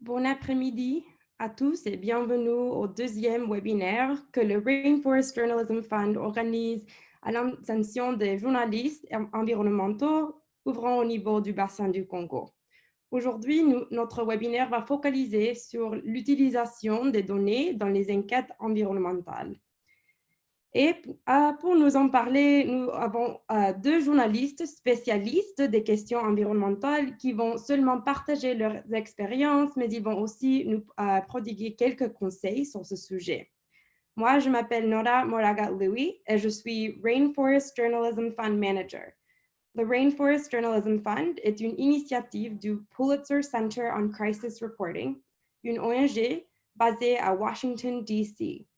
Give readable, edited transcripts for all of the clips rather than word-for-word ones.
Bon après-midi à tous et bienvenue au deuxième webinaire que le Rainforest Journalism Fund organise à l'intention des journalistes environnementaux ouvrant au niveau du bassin du Congo. Aujourd'hui, notre webinaire va focaliser sur l'utilisation des données dans les enquêtes environnementales. Et pour nous en parler, nous avons deux journalistes spécialistes des questions environnementales qui vont seulement partager leurs expériences, mais ils vont aussi nous prodiguer quelques conseils sur ce sujet. Moi, je m'appelle Nora Moraga-Louis et je suis Rainforest Journalism Fund Manager. Le Rainforest Journalism Fund est une initiative du Pulitzer Center on Crisis Reporting, une ONG basée à Washington, D.C.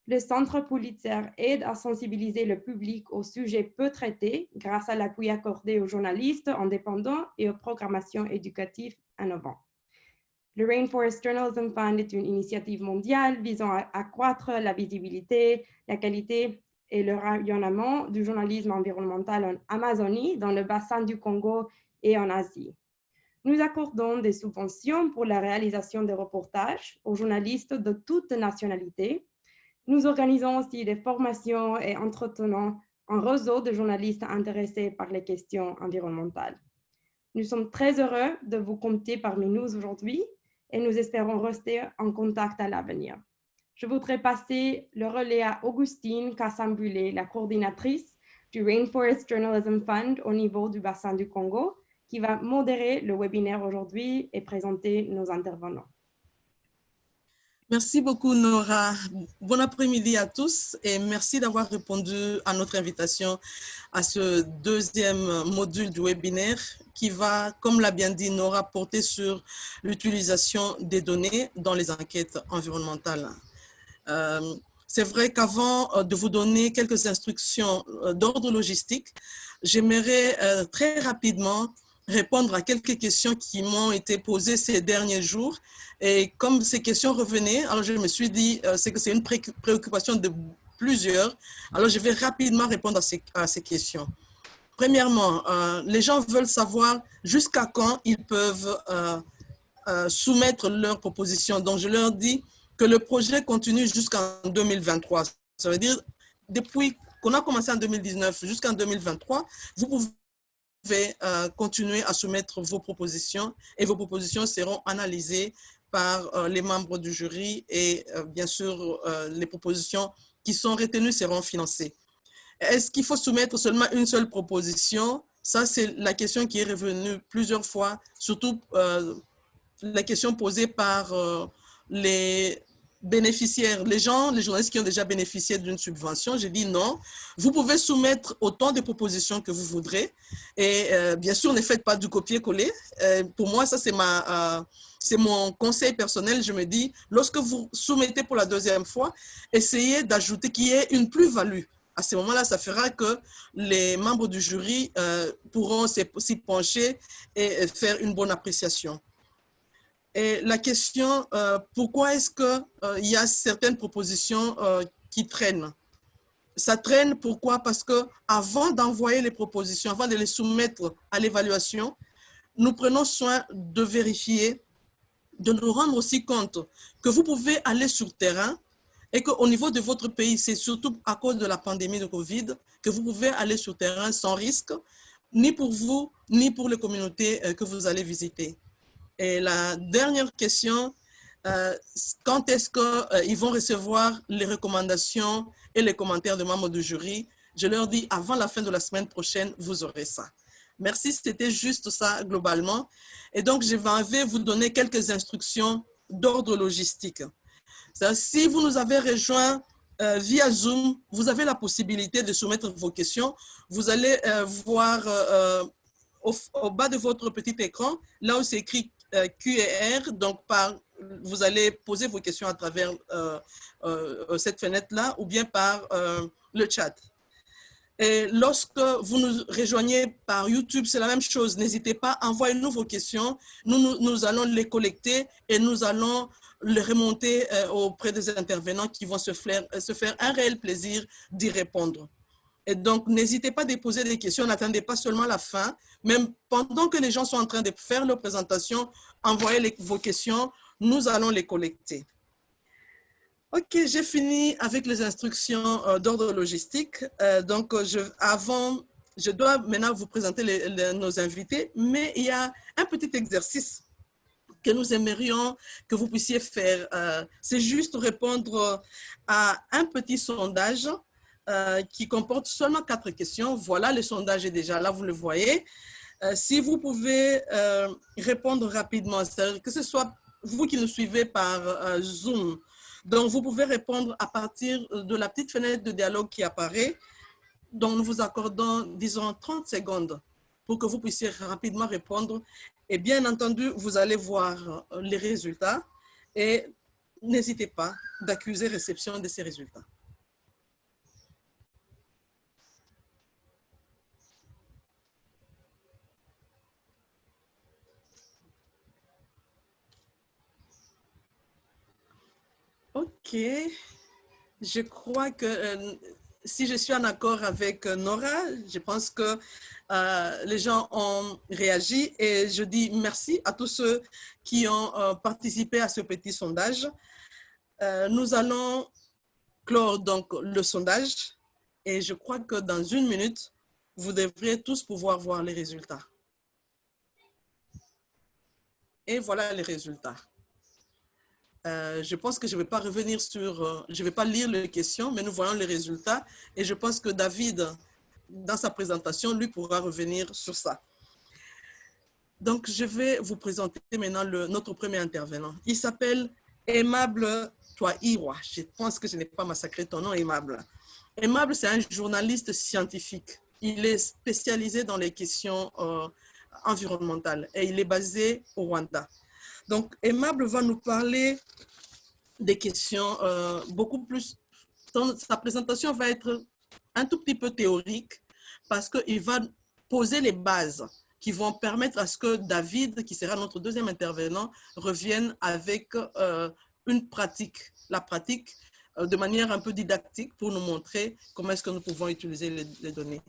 Le Centre Pulitzer aide à sensibiliser le public aux sujets peu traités grâce à l'appui accordé aux journalistes indépendants et aux programmations éducatives innovantes. Le Rainforest Journalism Fund est une initiative mondiale visant à accroître la visibilité, la qualité et le rayonnement du journalisme environnemental en Amazonie, dans le bassin du Congo et en Asie. Nous accordons des subventions pour la réalisation de reportages aux journalistes de toutes nationalités. Nous organisons aussi des formations et entretenons un réseau de journalistes intéressés par les questions environnementales. Nous sommes très heureux de vous compter parmi nous aujourd'hui et nous espérons rester en contact à l'avenir. Je voudrais passer le relais à Augustine Kassambulé, la coordinatrice du Rainforest Journalism Fund au niveau du bassin du Congo, qui va modérer le webinaire aujourd'hui et présenter nos intervenants. Merci beaucoup, Nora. Bon après-midi à tous et merci d'avoir répondu à notre invitation à ce deuxième module du webinaire qui va, comme l'a bien dit Nora, porter sur l'utilisation des données dans les enquêtes environnementales. C'est vrai qu'avant de vous donner quelques instructions d'ordre logistique, j'aimerais très rapidement répondre à quelques questions qui m'ont été posées ces derniers jours. Et comme ces questions revenaient, alors je me suis dit c'est que c'est une préoccupation de plusieurs. Alors je vais rapidement répondre à ces questions. Premièrement, les gens veulent savoir jusqu'à quand ils peuvent soumettre leurs propositions. Donc je leur dis que le projet continue jusqu'en 2023. Ça veut dire depuis qu'on a commencé en 2019 jusqu'en 2023, vous pouvez continuer à soumettre vos propositions et vos propositions seront analysées par les membres du jury et bien sûr les propositions qui sont retenues seront financées. Est-ce qu'il faut soumettre seulement une seule proposition? Ça, c'est la question qui est revenue plusieurs fois, surtout la question posée par les bénéficiaires, les journalistes qui ont déjà bénéficié d'une subvention. J'ai dit non, vous pouvez soumettre autant de propositions que vous voudrez et bien sûr ne faites pas du copier-coller. Pour moi, ça c'est mon conseil personnel. Je me dis, lorsque vous soumettez pour la deuxième fois, essayez d'ajouter qu'il y ait une plus-value. À ce moment-là, ça fera que les membres du jury pourront s'y pencher et faire une bonne appréciation. Et la question, pourquoi est-ce qu'il y a certaines propositions qui traînent? Ça traîne, pourquoi? Parce qu'avant d'envoyer les propositions, avant de les soumettre à l'évaluation, nous prenons soin de vérifier, de nous rendre aussi compte que vous pouvez aller sur terrain et qu'au niveau de votre pays, c'est surtout à cause de la pandémie de Covid que vous pouvez aller sur terrain sans risque, ni pour vous, ni pour les communautés que vous allez visiter. Et la dernière question, quand est-ce qu'ils vont recevoir les recommandations et les commentaires des membres du jury? Je leur dis, avant la fin de la semaine prochaine, vous aurez ça. Merci, c'était juste ça globalement. Et donc, je vais vous donner quelques instructions d'ordre logistique. Si vous nous avez rejoints via Zoom, vous avez la possibilité de soumettre vos questions. Vous allez voir au bas de votre petit écran, là où c'est écrit Q&R, donc vous allez poser vos questions à travers cette fenêtre-là ou bien par le chat. Et lorsque vous nous rejoignez par YouTube, c'est la même chose. N'hésitez pas, envoyez-nous vos questions. Nous allons les collecter et nous allons les remonter auprès des intervenants qui vont se faire un réel plaisir d'y répondre. Et donc, n'hésitez pas à déposer des questions, n'attendez pas seulement la fin. Même pendant que les gens sont en train de faire leur présentation, envoyez vos questions, nous allons les collecter. Ok, j'ai fini avec les instructions d'ordre logistique. Donc, je dois maintenant vous présenter nos invités, mais il y a un petit exercice que nous aimerions que vous puissiez faire. C'est juste répondre à un petit sondage qui comporte seulement 4 questions. Voilà, le sondage est déjà là, vous le voyez. Si vous pouvez répondre rapidement, c'est-à-dire que ce soit vous qui nous suivez par Zoom, donc vous pouvez répondre à partir de la petite fenêtre de dialogue qui apparaît. Donc nous vous accordons, disons, 30 secondes pour que vous puissiez rapidement répondre. Et bien entendu, vous allez voir les résultats et n'hésitez pas d'accuser réception de ces résultats. Ok, je crois que si je suis en accord avec Nora, je pense que les gens ont réagi et je dis merci à tous ceux qui ont participé à ce petit sondage. Nous allons clore donc le sondage et je crois que dans 1 minute, vous devriez tous pouvoir voir les résultats. Et voilà les résultats. Je pense que je ne vais pas revenir sur, je ne vais pas lire les questions, mais nous voyons les résultats et je pense que David, dans sa présentation, lui pourra revenir sur ça. Donc, je vais vous présenter maintenant notre premier intervenant. Il s'appelle Aimable Touahirwa. Je pense que je n'ai pas massacré ton nom, Aimable. Aimable, c'est un journaliste scientifique. Il est spécialisé dans les questions environnementales et il est basé au Rwanda. Donc, Aimable va nous parler des questions beaucoup plus... Sa présentation va être un tout petit peu théorique parce qu'il va poser les bases qui vont permettre à ce que David, qui sera notre deuxième intervenant, revienne avec une pratique, la pratique de manière un peu didactique pour nous montrer comment est-ce que nous pouvons utiliser les données.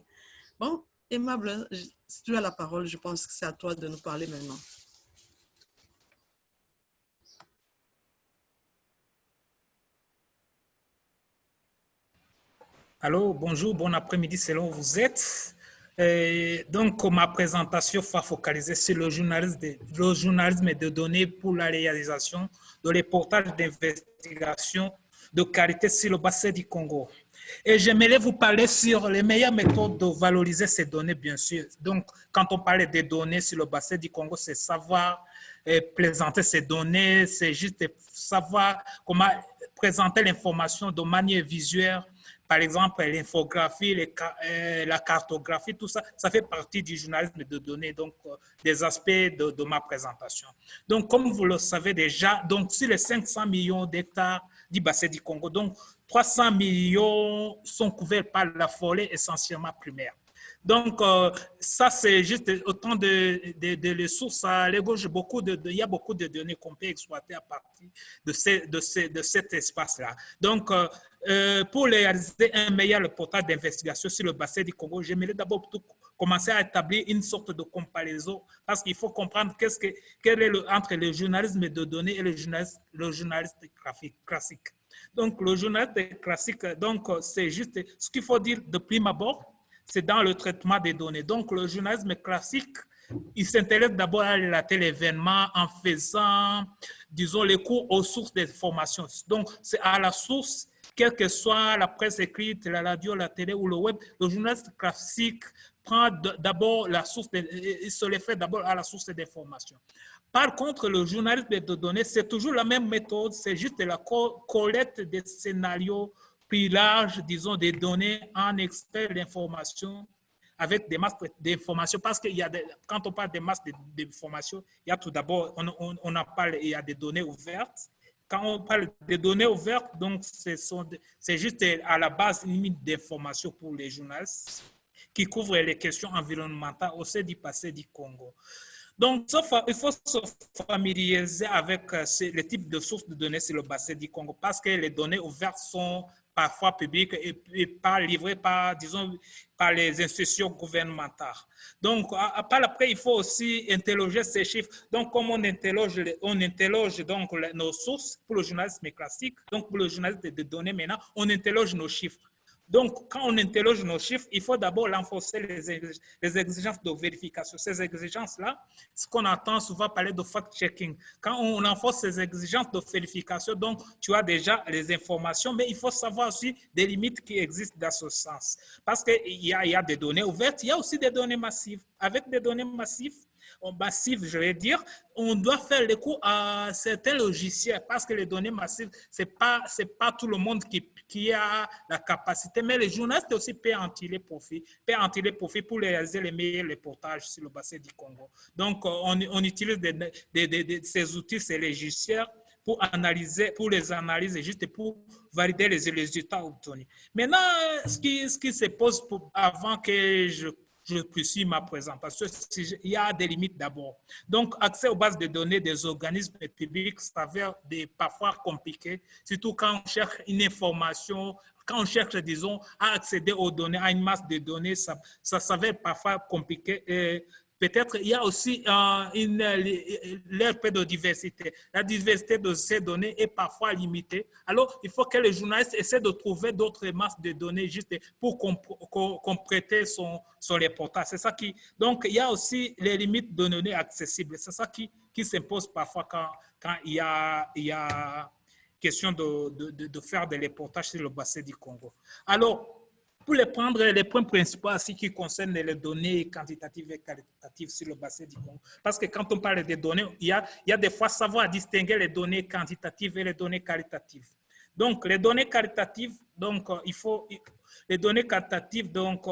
Bon, Aimable, si tu as la parole, je pense que c'est à toi de nous parler maintenant. Allô, bonjour, bon après-midi selon où vous êtes. Donc, ma présentation va focaliser sur le journalisme de données pour la réalisation de reportages d'investigation de qualité sur le bassin du Congo. Et j'aimerais vous parler sur les meilleures méthodes de valoriser ces données, bien sûr. Donc, quand on parle des données sur le bassin du Congo, c'est savoir présenter ces données, c'est juste savoir comment présenter l'information de manière visuelle. Par exemple, l'infographie, la cartographie, tout ça, ça fait partie du journalisme de données, donc des aspects de ma présentation. Donc, comme vous le savez déjà, donc sur les 500 millions d'hectares du bassin du Congo, donc 300 millions sont couverts par la forêt essentiellement primaire. Donc, ça, c'est juste autant de ressources à l'égauche. Il y a beaucoup de données qu'on peut exploiter à partir de cet espace-là. Donc, pour réaliser un meilleur reportage d'investigation sur le bassin du Congo, j'aimerais d'abord commencer à établir une sorte de comparaison parce qu'il faut comprendre quel est entre le journalisme de données et le journaliste classique. Donc, le journaliste classique, c'est juste ce qu'il faut dire de prime abord. C'est dans le traitement des données. Donc, le journalisme classique, il s'intéresse d'abord à relater l'événement en faisant, disons, les cours aux sources d'informations. Donc, c'est à la source, quelle que soit la presse écrite, la radio, la télé ou le web, le journaliste classique prend d'abord la source, il se réfère d'abord à la source d'information. Par contre, le journalisme de données, c'est toujours la même méthode, c'est juste la collecte des scénarios plus large, disons, des données en extrait d'informations avec des masses d'informations, parce qu'il y a quand on parle des masses d'informations, il y a tout d'abord, on en parle, il y a des données ouvertes. Quand on parle des données ouvertes, donc c'est juste à la base limite d'informations pour les journalistes qui couvrent les questions environnementales au sein du passé du Congo. Donc, il faut se familiariser avec le type de sources de données sur le bassin du Congo parce que les données ouvertes sont parfois publiques et pas livrées par, disons, par les institutions gouvernementales. Donc, par après, il faut aussi interroger ces chiffres. Donc, comme on interroge donc nos sources pour le journalisme classique, donc pour le journalisme de données maintenant, on interroge nos chiffres. Donc, quand on interroge nos chiffres, il faut d'abord renforcer les exigences de vérification. Ces exigences-là, ce qu'on entend souvent parler de fact-checking. Quand on renforce ces exigences de vérification, donc tu as déjà les informations, mais il faut savoir aussi des limites qui existent dans ce sens. Parce qu'il y a des données ouvertes, il y a aussi des données massives. Avec des données massives, je vais dire, on doit faire recours à certains logiciels parce que les données massives, c'est pas tout le monde qui a la capacité, mais les journalistes aussi peuvent en tirer profit pour réaliser les meilleurs reportages sur le bassin du Congo. Donc, on utilise ces outils, ces logiciels pour les analyser juste pour valider les résultats obtenus. Maintenant, ce qui se pose avant que je poursuis ma présentation, il y a des limites d'abord. Donc, accès aux bases de données des organismes publics s'avère parfois compliqué, surtout quand on cherche une information, quand on cherche, disons, à accéder aux données, à une masse de données, ça s'avère parfois compliqué. Peut-être il y a aussi l'ERP de diversité. La diversité de ces données est parfois limitée. Alors, il faut que les journalistes essaient de trouver d'autres masses de données juste pour compléter son reportage. C'est ça qui... Donc, il y a aussi les limites de données accessibles. C'est ça qui s'impose parfois quand il y a question de faire des reportages sur le bassin du Congo. Alors, pour les prendre, les points principaux aussi qui concernent les données quantitatives et qualitatives sur le bassin du Congo. Parce que quand on parle des données, il y a des fois savoir distinguer les données quantitatives et les données qualitatives. Donc, les données qualitatives, donc, les données qualitatives, donc,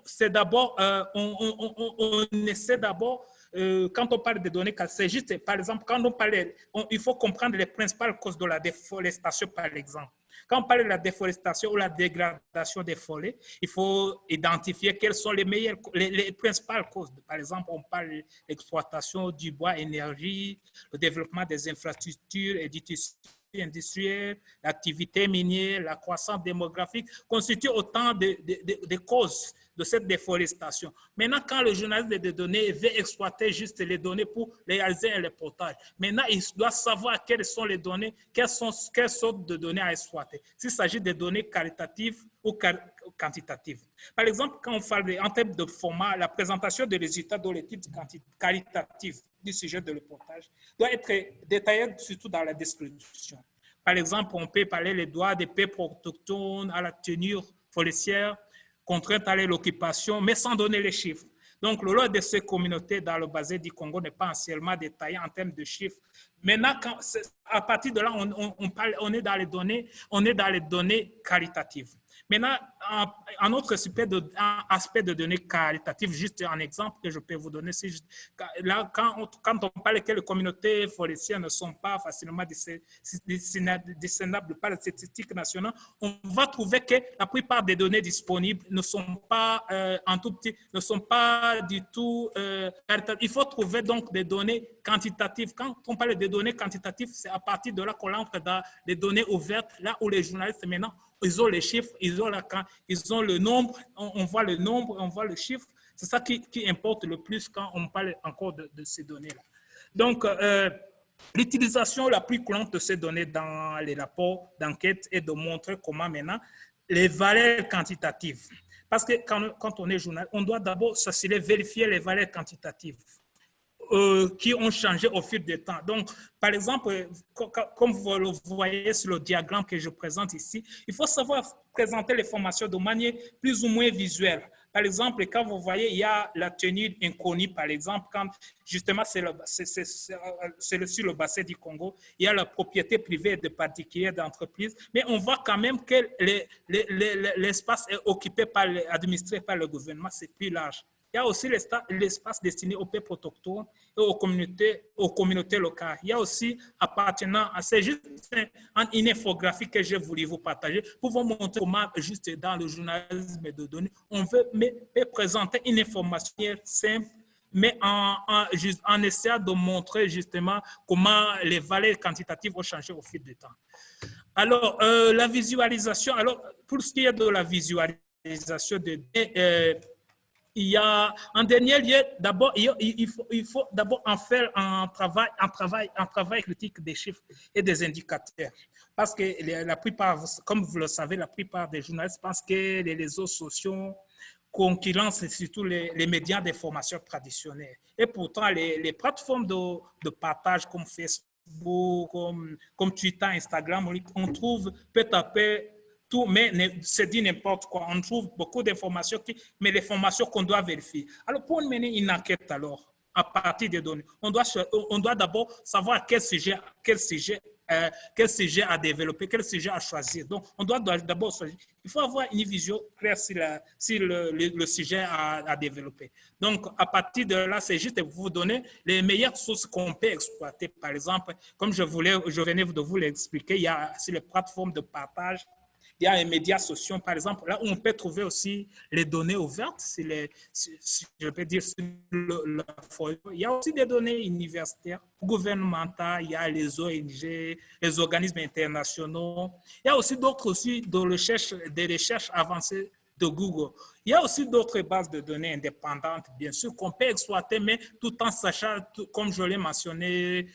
c'est d'abord, on essaie d'abord, quand on parle de données, c'est juste, par exemple, quand on parle, il faut comprendre les principales causes de la déforestation, par exemple. Quand on parle de la déforestation ou la dégradation des forêts, il faut identifier quelles sont les principales causes. Par exemple, on parle de l'exploitation du bois, énergie, le développement des infrastructures et du tissu industriel, l'activité minière, la croissance démographique constituent autant de causes de cette déforestation. Maintenant, quand le journaliste de données veut exploiter juste les données pour réaliser un reportage, maintenant, il doit savoir quelles sont les données, quelles sortes de données à exploiter, s'il s'agit de données qualitatives ou quantitatives. Par exemple, quand on parle en termes de format, la présentation des résultats dans l'étude qualitative du sujet de reportage doit être détaillée surtout dans la description. Par exemple, on peut parler des droits des peuples autochtones à la tenue forestière, contrainte à l'occupation, mais sans donner les chiffres. Donc, le rôle de ces communautés dans le bassin du Congo n'est pas entièrement détaillé en termes de chiffres. Maintenant, à partir de là, on est dans les données qualitatives. Maintenant, un autre aspect de données qualitatives, juste un exemple que je peux vous donner, c'est là, quand on parle que les communautés forestières ne sont pas facilement discernables par les statistiques nationales, on va trouver que la plupart des données disponibles ne sont pas ne sont pas du tout qualitatives. Il faut trouver donc des données quantitatives. Quand on parle de données quantitatives, c'est à partir de là qu'on entre dans les données ouvertes, là où les journalistes maintenant, ils ont les chiffres, ils ont le nombre, on voit le nombre, on voit le chiffre. C'est ça qui importe le plus quand on parle encore de ces données-là. Donc, l'utilisation la plus courante de ces données dans les rapports d'enquête est de montrer comment maintenant les valeurs quantitatives. Parce que quand on est journaliste, on doit d'abord s'assurer, vérifier les valeurs quantitatives qui ont changé au fil du temps. Donc, par exemple, comme vous le voyez sur le diagramme que je présente ici, il faut savoir présenter les formations de manière plus ou moins visuelle. Par exemple, quand vous voyez, il y a la tenue inconnue, par exemple, quand justement c'est sur le bassin du Congo, il y a la propriété privée de particuliers d'entreprises, mais on voit quand même que l'espace est occupé administré par le gouvernement, c'est plus large. Il y a aussi l'espace destiné aux peuples autochtones et aux communautés locales. Il y a aussi appartenant à... C'est juste une infographie que j'ai voulu vous partager pour vous montrer comment, juste dans le journalisme de données, on veut présenter une information simple, mais en essayant de montrer justement comment les valeurs quantitatives ont changé au fil du temps. Alors, la visualisation, alors, pour ce qui est de la visualisation de données, il y a, en dernier lieu, d'abord, il faut d'abord en faire un travail critique des chiffres et des indicateurs. Parce que la plupart, comme vous le savez, la plupart des journalistes pensent que les réseaux sociaux concurrencent surtout les médias d'information traditionnels. Et pourtant, les plateformes de partage comme Facebook, comme Twitter, Instagram, on trouve peu à peu tout, mais c'est dit n'importe quoi. On trouve beaucoup d'informations, mais les informations qu'on doit vérifier. Alors, pour mener une enquête, alors, à partir des données, on doit d'abord savoir quel sujet à développer, quel sujet à choisir. Donc, on doit d'abord choisir. Il faut avoir une vision claire sur le sujet à développer. Donc, à partir de là, c'est juste vous donner les meilleures sources qu'on peut exploiter. Par exemple, comme je venais de vous l'expliquer, il y a sur les plateformes de partage, il y a les médias sociaux, par exemple, là où on peut trouver aussi les données ouvertes, si je peux dire, sur le foyer. Il y a aussi des données universitaires, gouvernementales, il y a les ONG, les organismes internationaux. Il y a aussi d'autres aussi des recherches avancées de Google. Il y a aussi d'autres bases de données indépendantes, bien sûr, qu'on peut exploiter, mais tout en sachant, comme je l'ai mentionné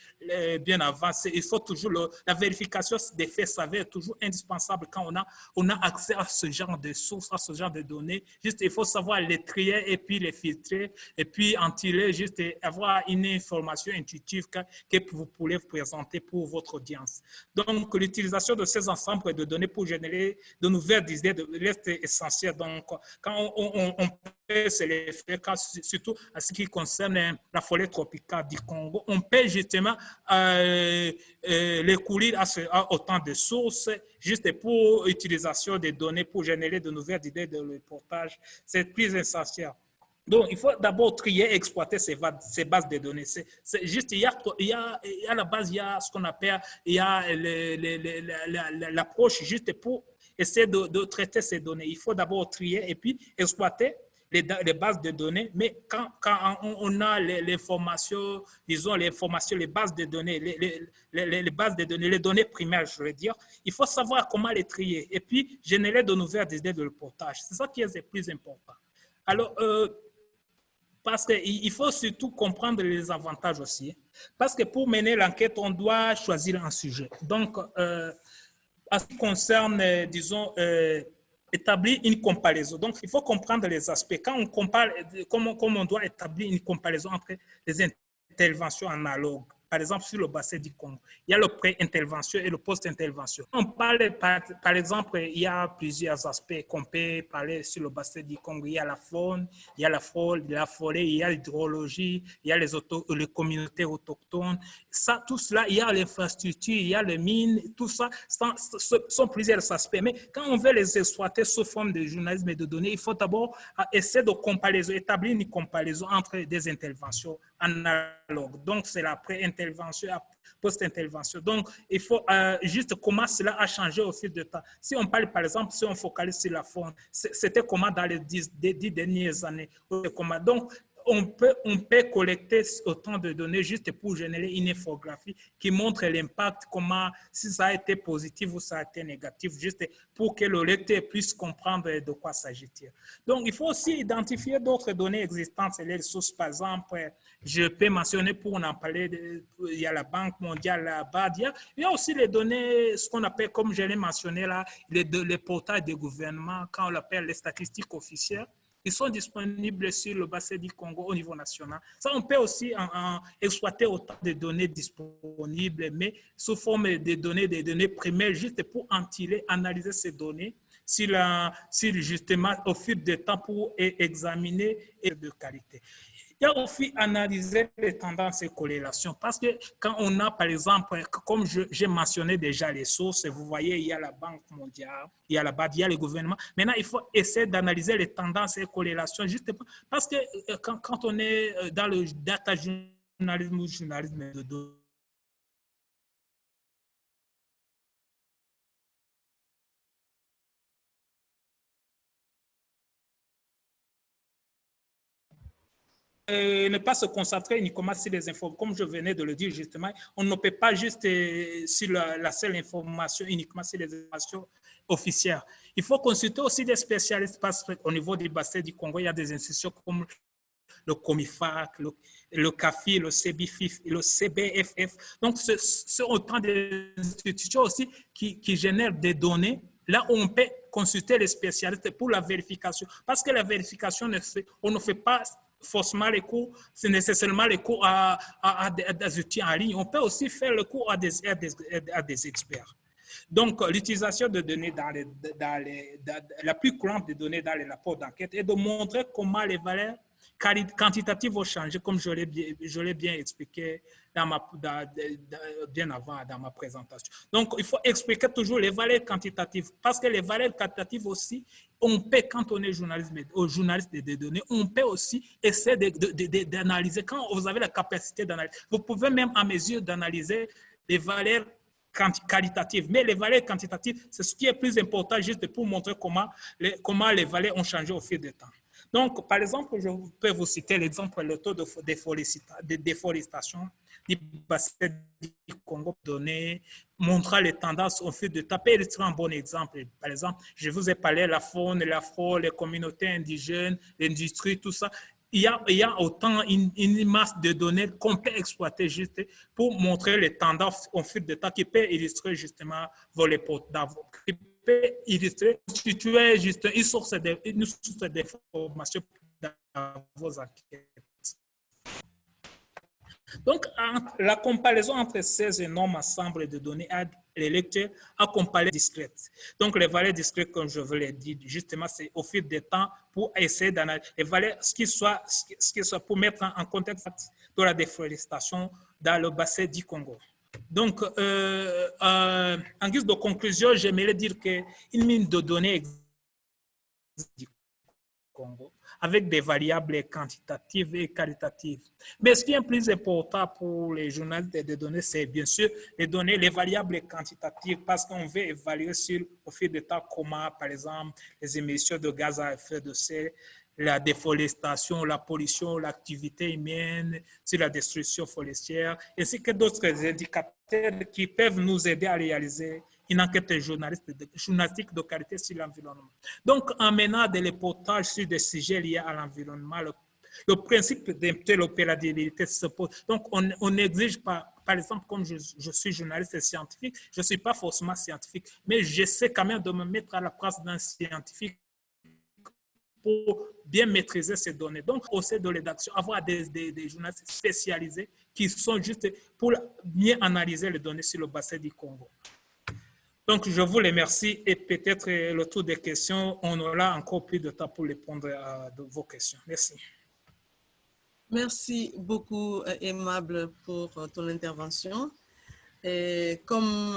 bien avant, il faut toujours la vérification des faits s'avère toujours indispensable quand on a accès à ce genre de sources, à ce genre de données. Juste, il faut savoir les trier et puis les filtrer et puis en tirer, juste avoir une information intuitive que vous pourrez présenter pour votre audience. Donc, l'utilisation de ces ensembles de données pour générer de nouvelles idées reste essentielle. Donc, quand on peut se les faire, surtout en ce qui concerne la forêt tropicale du Congo, on peut justement recourir à autant de sources juste pour utilisation des données pour générer de nouvelles idées de reportage. C'est plus essentiel. Donc, il faut d'abord trier et exploiter ces bases de données. C'est juste, il y a à la base, il y a ce qu'on appelle, il y a l'approche juste pour essayer de traiter ces données. Il faut d'abord trier et puis exploiter les bases de données. Mais quand on a les formations, disons les formations, les bases de données, les bases de données, les données primaires, je veux dire, il faut savoir comment les trier et puis générer de nouvelles idées de reportage. C'est ça qui est le plus important. Alors, parce qu'il faut surtout comprendre les avantages aussi. Parce que pour mener l'enquête, on doit choisir un sujet. Donc, en ce qui concerne, disons, établir une comparaison. Donc, il faut comprendre les aspects. Quand on compare, comment on doit établir une comparaison entre les interventions analogues. Par exemple, sur le bassin du Congo, il y a le pré-intervention et le post-intervention. On parle, par exemple, il y a plusieurs aspects qu'on peut parler sur le bassin du Congo. Il y a la faune, il y a la forêt, il y a l'hydrologie, il y a les communautés autochtones. Ça, tout cela, il y a l'infrastructure, il y a les mines, tout ça, sont plusieurs aspects. Mais quand on veut les exploiter sous forme de journalisme et de données, il faut d'abord essayer de comparaison, établir une comparaison entre des interventions analogues. Donc, c'est la pré-intervention, post-intervention. Donc, il faut juste comment cela a changé au fil du temps. Si on parle, par exemple, si on focalise sur la faune, c'était comment dans les 10 dernières années. Donc, on peut collecter autant de données juste pour générer une infographie qui montre l'impact, comment, si ça a été positif ou ça a été négatif, juste pour que le lecteur puisse comprendre de quoi s'agit-il. Donc, il faut aussi identifier d'autres données existantes et les ressources. Par exemple, je peux mentionner, pour en parler, il y a la Banque mondiale, la BAD, il y a aussi les données, ce qu'on appelle, comme je l'ai mentionné là, les portails des gouvernements, quand on l'appelle les statistiques officielles. Ils sont disponibles sur le bassin du Congo au niveau national. Ça, on peut aussi exploiter autant de données disponibles, mais sous forme de des données primaires, juste pour en tirer, analyser ces données, sur justement au fil du temps pour examiner et de qualité. Il y a aussi analyser les tendances et corrélations parce que quand on a, par exemple, comme j'ai mentionné déjà les sources, vous voyez, il y a la Banque mondiale, il y a la BAD, il y a le gouvernement. Maintenant, il faut essayer d'analyser les tendances et corrélations juste parce que quand on est dans le data journalisme ou journalisme de données, ne pas se concentrer uniquement sur les informations. Comme je venais de le dire justement, on ne peut pas juste sur la seule information, uniquement sur les informations officielles. Il faut consulter aussi des spécialistes parce qu'au niveau du bassin du Congo, il y a des institutions comme le COMIFAC, le CAFI, le CBFIF, le CBFF. Donc, ce sont autant d'institutions aussi qui génèrent des données. Là où on peut consulter les spécialistes pour la vérification. Parce que la vérification, on ne fait pas forcément les cours, c'est nécessairement les cours à des outils en ligne. On peut aussi faire le cours à des experts. Donc, l'utilisation de données la plus courante des données dans les rapports d'enquête est de montrer comment les valeurs quantitatives ont changé, comme je l'ai bien expliqué bien avant dans ma présentation. Donc, il faut expliquer toujours les valeurs quantitatives, parce que les valeurs quantitatives aussi, on peut, quand on est journaliste des données, on peut aussi essayer d'analyser. Quand vous avez la capacité d'analyser, vous pouvez même à mesure d'analyser les valeurs qualitatives. Mais les valeurs quantitatives, c'est ce qui est plus important, juste pour montrer comment les valeurs ont changé au fil du temps. Donc, par exemple, je peux vous citer l'exemple, le taux de déforestation du bassin du Congo donné, montrant les tendances au fil du temps. C'est un bon exemple. Par exemple, je vous ai parlé de la faune, la flore, les communautés indigènes, l'industrie, tout ça. Il y a autant une masse de données qu'on peut exploiter juste pour montrer les tendances au fil du temps qui peut illustrer justement vos reportages, qui peut illustrer, constituer juste une source d'information dans vos enquêtes. Donc, la comparaison entre ces énormes ensembles de données aide les lecteurs à comparer discrètes. Donc, les valeurs discrètes, comme je vous l'ai dit, justement, c'est au fil du temps pour essayer d'analyser les valeurs, ce qui soit pour mettre en contexte de la déforestation dans le bassin du Congo. Donc, en guise de conclusion, j'aimerais dire qu'une mine de données existe du Congo, avec des variables quantitatives et qualitatives. Mais ce qui est plus important pour les journalistes de données, c'est bien sûr les variables quantitatives, parce qu'on veut évaluer au fil du temps comment, par exemple, les émissions de gaz à effet de serre, la déforestation, la pollution, l'activité humaine, sur la destruction forestière, ainsi que d'autres indicateurs qui peuvent nous aider à réaliser une enquête journalistique de qualité sur l'environnement. Donc, en menant des reportages sur des sujets liés à l'environnement, le principe d'interopérabilité se pose. Donc, on n'exige pas, par exemple, comme je suis journaliste et scientifique, je ne suis pas forcément scientifique, mais j'essaie quand même de me mettre à la place d'un scientifique pour bien maîtriser ces données. Donc, au sein de rédaction, avoir des journalistes spécialisés qui sont juste pour mieux analyser les données sur le bassin du Congo. Donc, je vous remercie et peut-être le tour des questions, on aura encore plus de temps pour répondre à vos questions. Merci. Merci beaucoup, Aimable, pour ton intervention. Et comme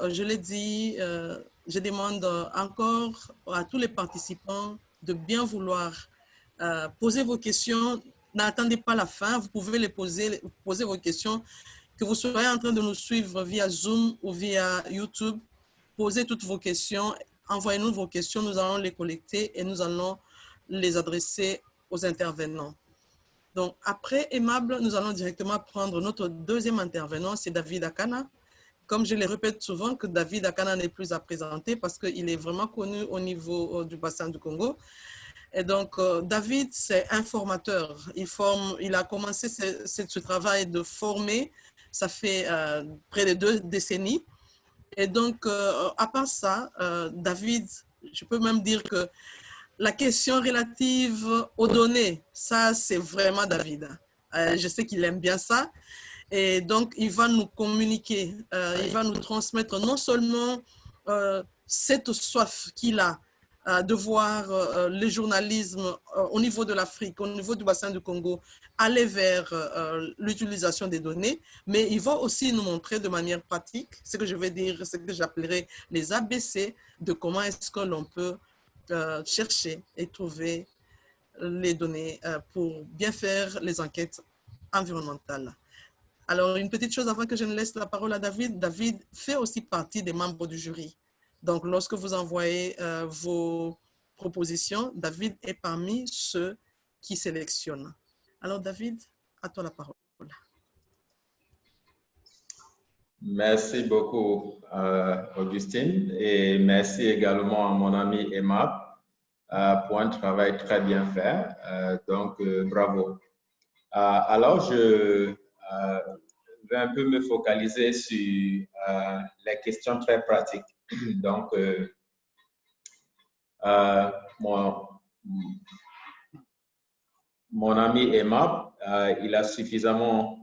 je l'ai dit, je demande encore à tous les participants de bien vouloir poser vos questions. N'attendez pas la fin, vous pouvez les poser vos questions, que vous soyez en train de nous suivre via Zoom ou via YouTube. Posez toutes vos questions, envoyez-nous vos questions, nous allons les collecter et nous allons les adresser aux intervenants. Donc, après Aimable, nous allons directement prendre notre deuxième intervenant, c'est David Akana. Comme je le répète souvent, que David Akana n'est plus à présenter parce qu'il est vraiment connu au niveau du bassin du Congo. Et donc, David, c'est un formateur. Il a commencé ce travail de former, ça fait près de 2 décennies. Et donc, à part ça, David, je peux même dire que la question relative aux données, ça, c'est vraiment David. Je sais qu'il aime bien ça. Et donc, il va nous communiquer, il va nous transmettre non seulement cette soif qu'il a de voir le journalisme au niveau de l'Afrique, au niveau du bassin du Congo, aller vers l'utilisation des données, mais il va aussi nous montrer de manière pratique ce que je vais dire, ce que j'appellerai les ABC de comment est-ce que l'on peut chercher et trouver les données pour bien faire les enquêtes environnementales. Alors, une petite chose avant que je ne laisse la parole à David. David fait aussi partie des membres du jury. Donc, lorsque vous envoyez vos propositions, David est parmi ceux qui sélectionnent. Alors, David, à toi la parole. Merci beaucoup, Augustine, et merci également à mon ami Emma pour un travail très bien fait. Donc, bravo. Alors, je vais un peu me focaliser sur les questions très pratiques. Donc, mon ami Emma, il a suffisamment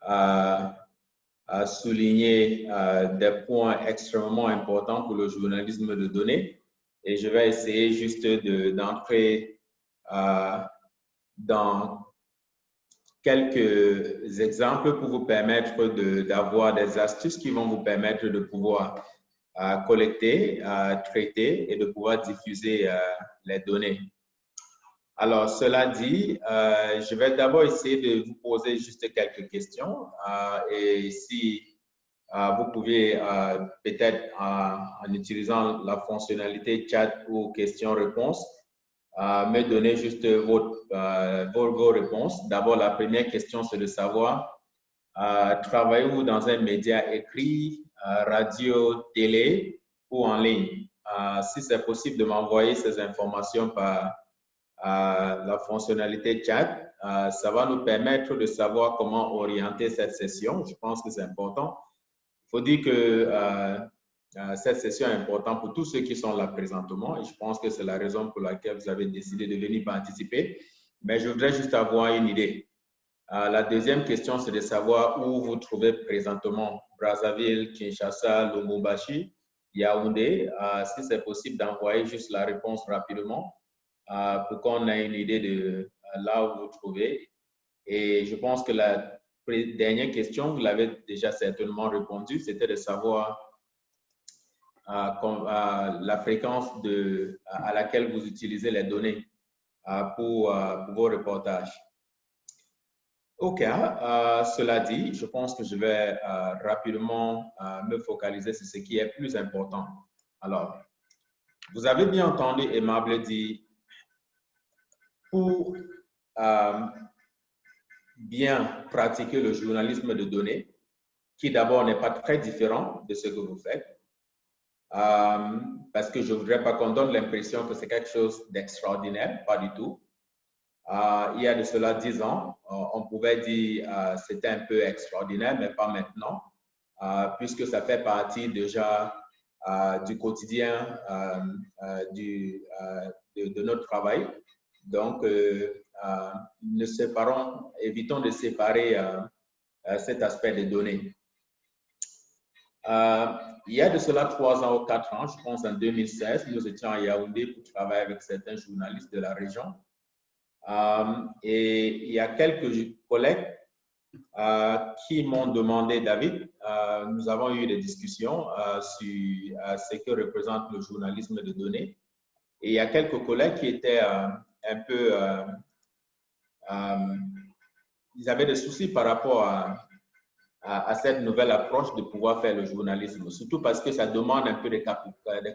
à souligner des points extrêmement importants pour le journalisme de données. Et je vais essayer juste d'entrer dans quelques exemples pour vous permettre d'avoir des astuces qui vont vous permettre de pouvoir collecter, traiter et de pouvoir diffuser les données. Alors, cela dit, je vais d'abord essayer de vous poser juste quelques questions et si vous pouvez peut-être en utilisant la fonctionnalité chat ou questions-réponses, me donner juste vos réponses. D'abord, la première question, c'est de savoir, travaillez-vous dans un média écrit, radio, télé ou en ligne? Si c'est possible de m'envoyer ces informations par la fonctionnalité chat, ça va nous permettre de savoir comment orienter cette session. Je pense que c'est important. Il faut dire que cette session est importante pour tous ceux qui sont là présentement et je pense que c'est la raison pour laquelle vous avez décidé de venir participer. Mais je voudrais juste avoir une idée. La deuxième question, c'est de savoir où vous trouvez présentement Brazzaville, Kinshasa, Lubumbashi, Yaoundé. Si c'est possible d'envoyer juste la réponse rapidement pour qu'on ait une idée de là où vous trouvez. Et je pense que la dernière question, vous l'avez déjà certainement répondu, c'était de savoir la fréquence à laquelle vous utilisez les données pour vos reportages. OK, cela dit, je pense que je vais rapidement me focaliser sur ce qui est plus important. Alors, vous avez bien entendu Aimable dire, pour bien pratiquer le journalisme de données, qui d'abord n'est pas très différent de ce que vous faites, parce que je ne voudrais pas qu'on donne l'impression que c'est quelque chose d'extraordinaire, pas du tout. Il y a de cela 10 ans, on pouvait dire que c'était un peu extraordinaire, mais pas maintenant, puisque ça fait partie déjà du quotidien de notre travail. Donc, évitons de séparer cet aspect des données. Il y a de cela 3 ans ou 4 ans, je pense en 2016, nous étions à Yaoundé pour travailler avec certains journalistes de la région. Et il y a quelques collègues qui m'ont demandé, David, nous avons eu des discussions sur ce que représente le journalisme de données. Et il y a quelques collègues qui étaient un peu... ils avaient des soucis par rapport à cette nouvelle approche de pouvoir faire le journalisme, surtout parce que ça demande un peu des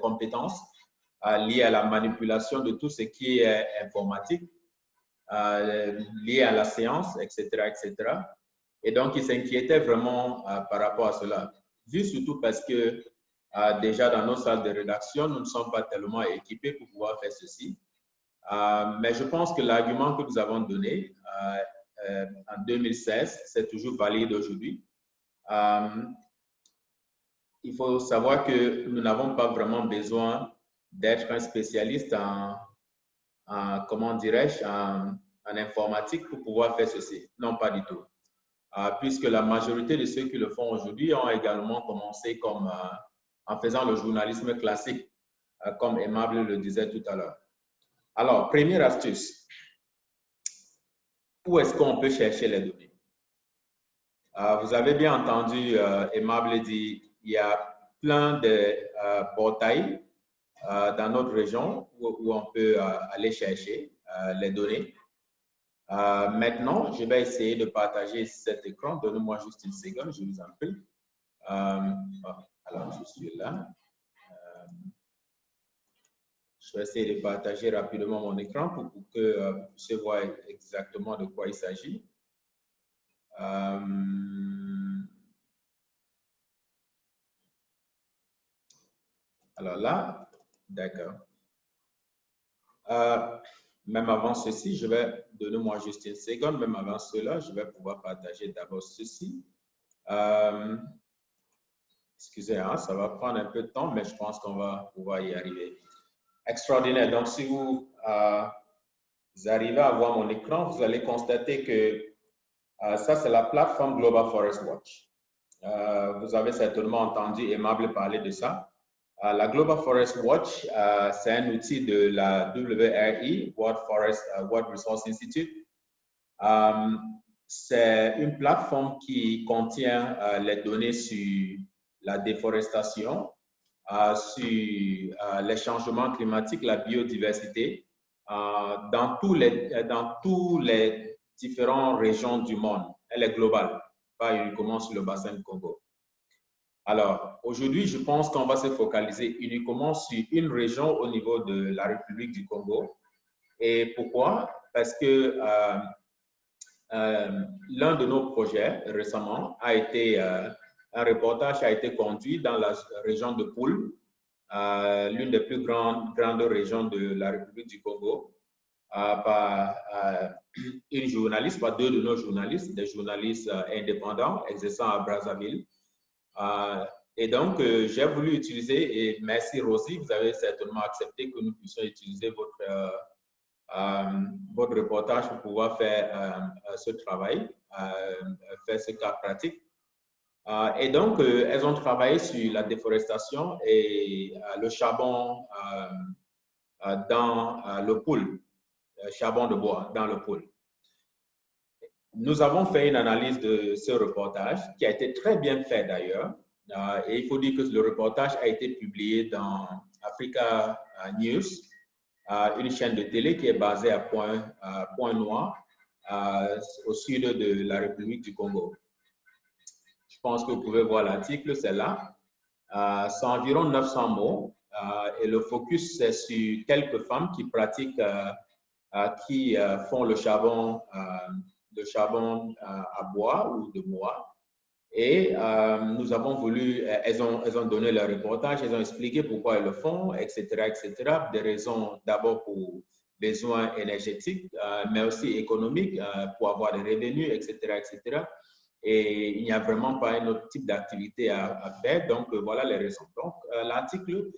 compétences liées à la manipulation de tout ce qui est informatique, lié à la science, etc., etc. Et donc, ils s'inquiétaient vraiment par rapport à cela, vu surtout parce que déjà dans nos salles de rédaction, nous ne sommes pas tellement équipés pour pouvoir faire ceci. Mais je pense que l'argument que nous avons donné en 2016, c'est toujours valide aujourd'hui. Il faut savoir que nous n'avons pas vraiment besoin d'être un spécialiste comment dirais-je, en informatique pour pouvoir faire ceci. Non, pas du tout. Puisque la majorité de ceux qui le font aujourd'hui ont également commencé en faisant le journalisme classique, comme Aimable le disait tout à l'heure. Alors, première astuce. Où est-ce qu'on peut chercher les données? Vous avez bien entendu Aimable dire il y a plein de portails dans notre région où on peut aller chercher les données. Maintenant, je vais essayer de partager cet écran. Donnez-moi juste une seconde, je vous en prie. Alors, je suis là. Je vais essayer de partager rapidement mon écran pour que vous puissiez voir exactement de quoi il s'agit. Alors là, d'accord. Même avant ceci, je vais donner moi juste une seconde. Même avant cela, je vais pouvoir partager d'abord ceci. Excusez, hein, ça va prendre un peu de temps, mais je pense qu'on va pouvoir y arriver. Extraordinaire. Donc, si vous arrivez à voir mon écran, vous allez constater que ça, c'est la plateforme Global Forest Watch. Vous avez certainement entendu Aimable parler de ça. La Global Forest Watch, c'est un outil de la WRI, World Resource Institute. C'est une plateforme qui contient les données sur la déforestation, sur les changements climatiques, la biodiversité, dans tous les différentes régions du monde. Elle est globale, pas uniquement sur le bassin du Congo. Alors, aujourd'hui, je pense qu'on va se focaliser uniquement sur une région au niveau de la République du Congo. Et pourquoi? Parce que l'un de nos projets récemment a été, un reportage a été conduit dans la région de Poul, l'une des plus grandes régions de la République du Congo, par une journaliste, par deux de nos journalistes, des journalistes indépendants exerçant à Brazzaville. Et donc, j'ai voulu utiliser, et merci Rosie, vous avez certainement accepté que nous puissions utiliser votre reportage pour pouvoir faire ce travail, faire ce cas pratique. Et donc, elles ont travaillé sur la déforestation et le charbon dans le Poul, charbon de bois dans le Poul. Nous avons fait une analyse de ce reportage qui a été très bien fait d'ailleurs. Et il faut dire que le reportage a été publié dans Africa News, une chaîne de télé qui est basée à Pointe-Noire, au sud de la République du Congo. Je pense que vous pouvez voir l'article, c'est là. C'est environ 900 mots et le focus c'est sur quelques femmes qui pratiquent, qui font le charbon à bois ou de bois. Et nous avons voulu, elles ont donné leur reportage, elles ont expliqué pourquoi elles le font, etc., etc. Des raisons d'abord pour besoins énergétiques, mais aussi économiques, pour avoir des revenus, etc., etc. Et il n'y a vraiment pas un autre type d'activité à faire. Donc, voilà les raisons. Donc, l'article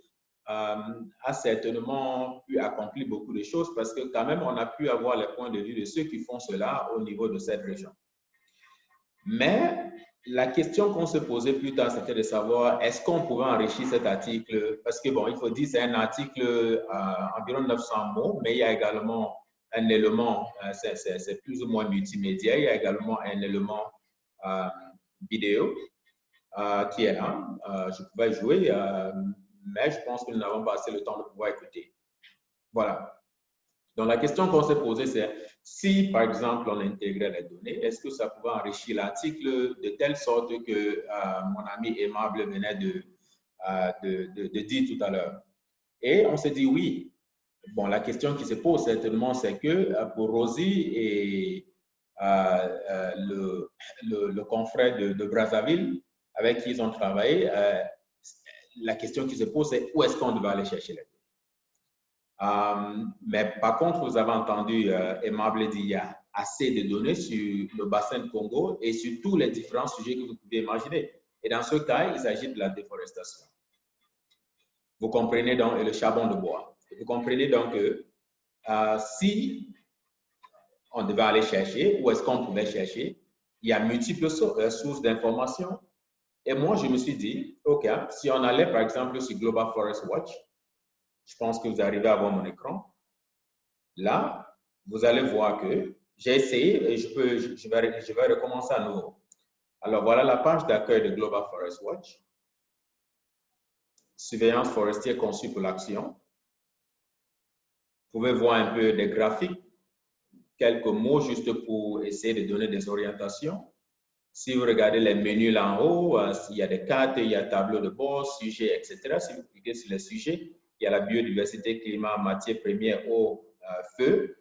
a certainement pu accomplir beaucoup de choses parce que quand même, on a pu avoir les points de vue de ceux qui font cela au niveau de cette région. Mais la question qu'on se posait plus tard, c'était de savoir est-ce qu'on pouvait enrichir cet article? Parce que, bon, il faut dire c'est un article environ 900 mots, mais il y a également un élément, c'est plus ou moins multimédia, il y a également un élément vidéo qui est là. Je pouvais jouer, mais je pense que nous n'avons pas assez le temps de pouvoir écouter. Voilà. Donc, la question qu'on s'est posée, c'est si, par exemple, on intégrait les données, est-ce que ça pouvait enrichir l'article de telle sorte que mon ami Aimable venait de dire tout à l'heure? Et on s'est dit oui. Bon, la question qui se pose certainement, c'est que pour Rosie et le confrère de Brazzaville, avec qui ils ont travaillé, la question qui se pose, c'est où est-ce qu'on devait aller chercher les données? Mais par contre, vous avez entendu Aimable dire qu'il y a assez de données sur le bassin de Congo et sur tous les différents sujets que vous pouvez imaginer. Et dans ce cas, il s'agit de la déforestation. Vous comprenez donc, et le charbon de bois. Vous comprenez donc que si on devait aller chercher, où est-ce qu'on pouvait chercher, il y a multiples sources d'informations. Et moi, je me suis dit, OK, si on allait par exemple sur Global Forest Watch, je pense que vous arrivez à voir mon écran. Là, vous allez voir que j'ai essayé et je vais recommencer à nouveau. Alors, voilà la page d'accueil de Global Forest Watch. Surveillance forestière conçue pour l'action. Vous pouvez voir un peu des graphiques, quelques mots juste pour essayer de donner des orientations. Si vous regardez les menus là en haut, il y a des cartes, il y a tableau de bord, sujets, etc. Si vous cliquez sur les sujets, il y a la biodiversité, climat, matières premières, eau, feu,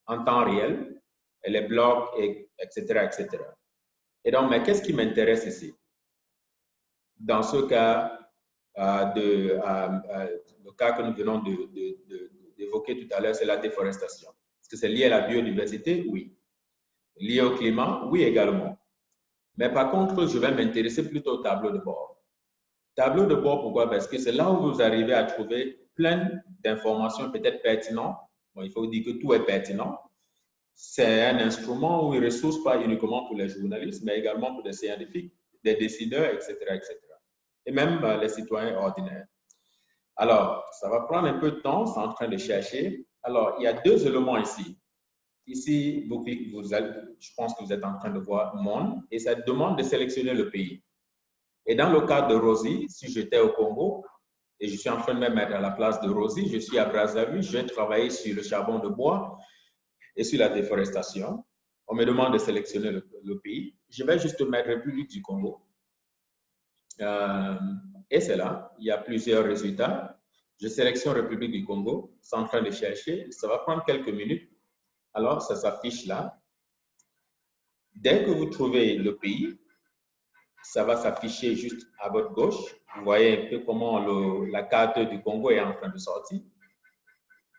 en temps réel, et les blocs, etc., etc. Et donc, mais qu'est-ce qui m'intéresse ici? Dans ce cas, le cas que nous venons d'évoquer tout à l'heure, c'est la déforestation. Est-ce que c'est lié à la biodiversité? Oui. Lié au climat? Oui, également. Mais par contre, je vais m'intéresser plutôt au tableau de bord. Tableau de bord, pourquoi? Parce que c'est là où vous arrivez à trouver plein d'informations peut-être pertinentes. Bon, il faut dire que tout est pertinent. C'est un instrument ou une ressource pas uniquement pour les journalistes, mais également pour les scientifiques, des décideurs, etc., etc. Et même les citoyens ordinaires. Alors, ça va prendre un peu de temps, c'est en train de chercher. Alors, il y a deux éléments ici. Ici, je pense que vous êtes en train de voir monde, et ça demande de sélectionner le pays. Et dans le cas de Rosie, si j'étais au Congo, et je suis en train de me mettre à la place de Rosie, je suis à Brazzaville, je vais travailler sur le charbon de bois et sur la déforestation. On me demande de sélectionner le pays. Je vais juste mettre République du Congo. Et c'est là, il y a plusieurs résultats. Je sélectionne République du Congo, c'est en train de chercher, ça va prendre quelques minutes. Alors, ça s'affiche là. Dès que vous trouvez le pays, ça va s'afficher juste à votre gauche. Vous voyez un peu comment la carte du Congo est en train de sortir.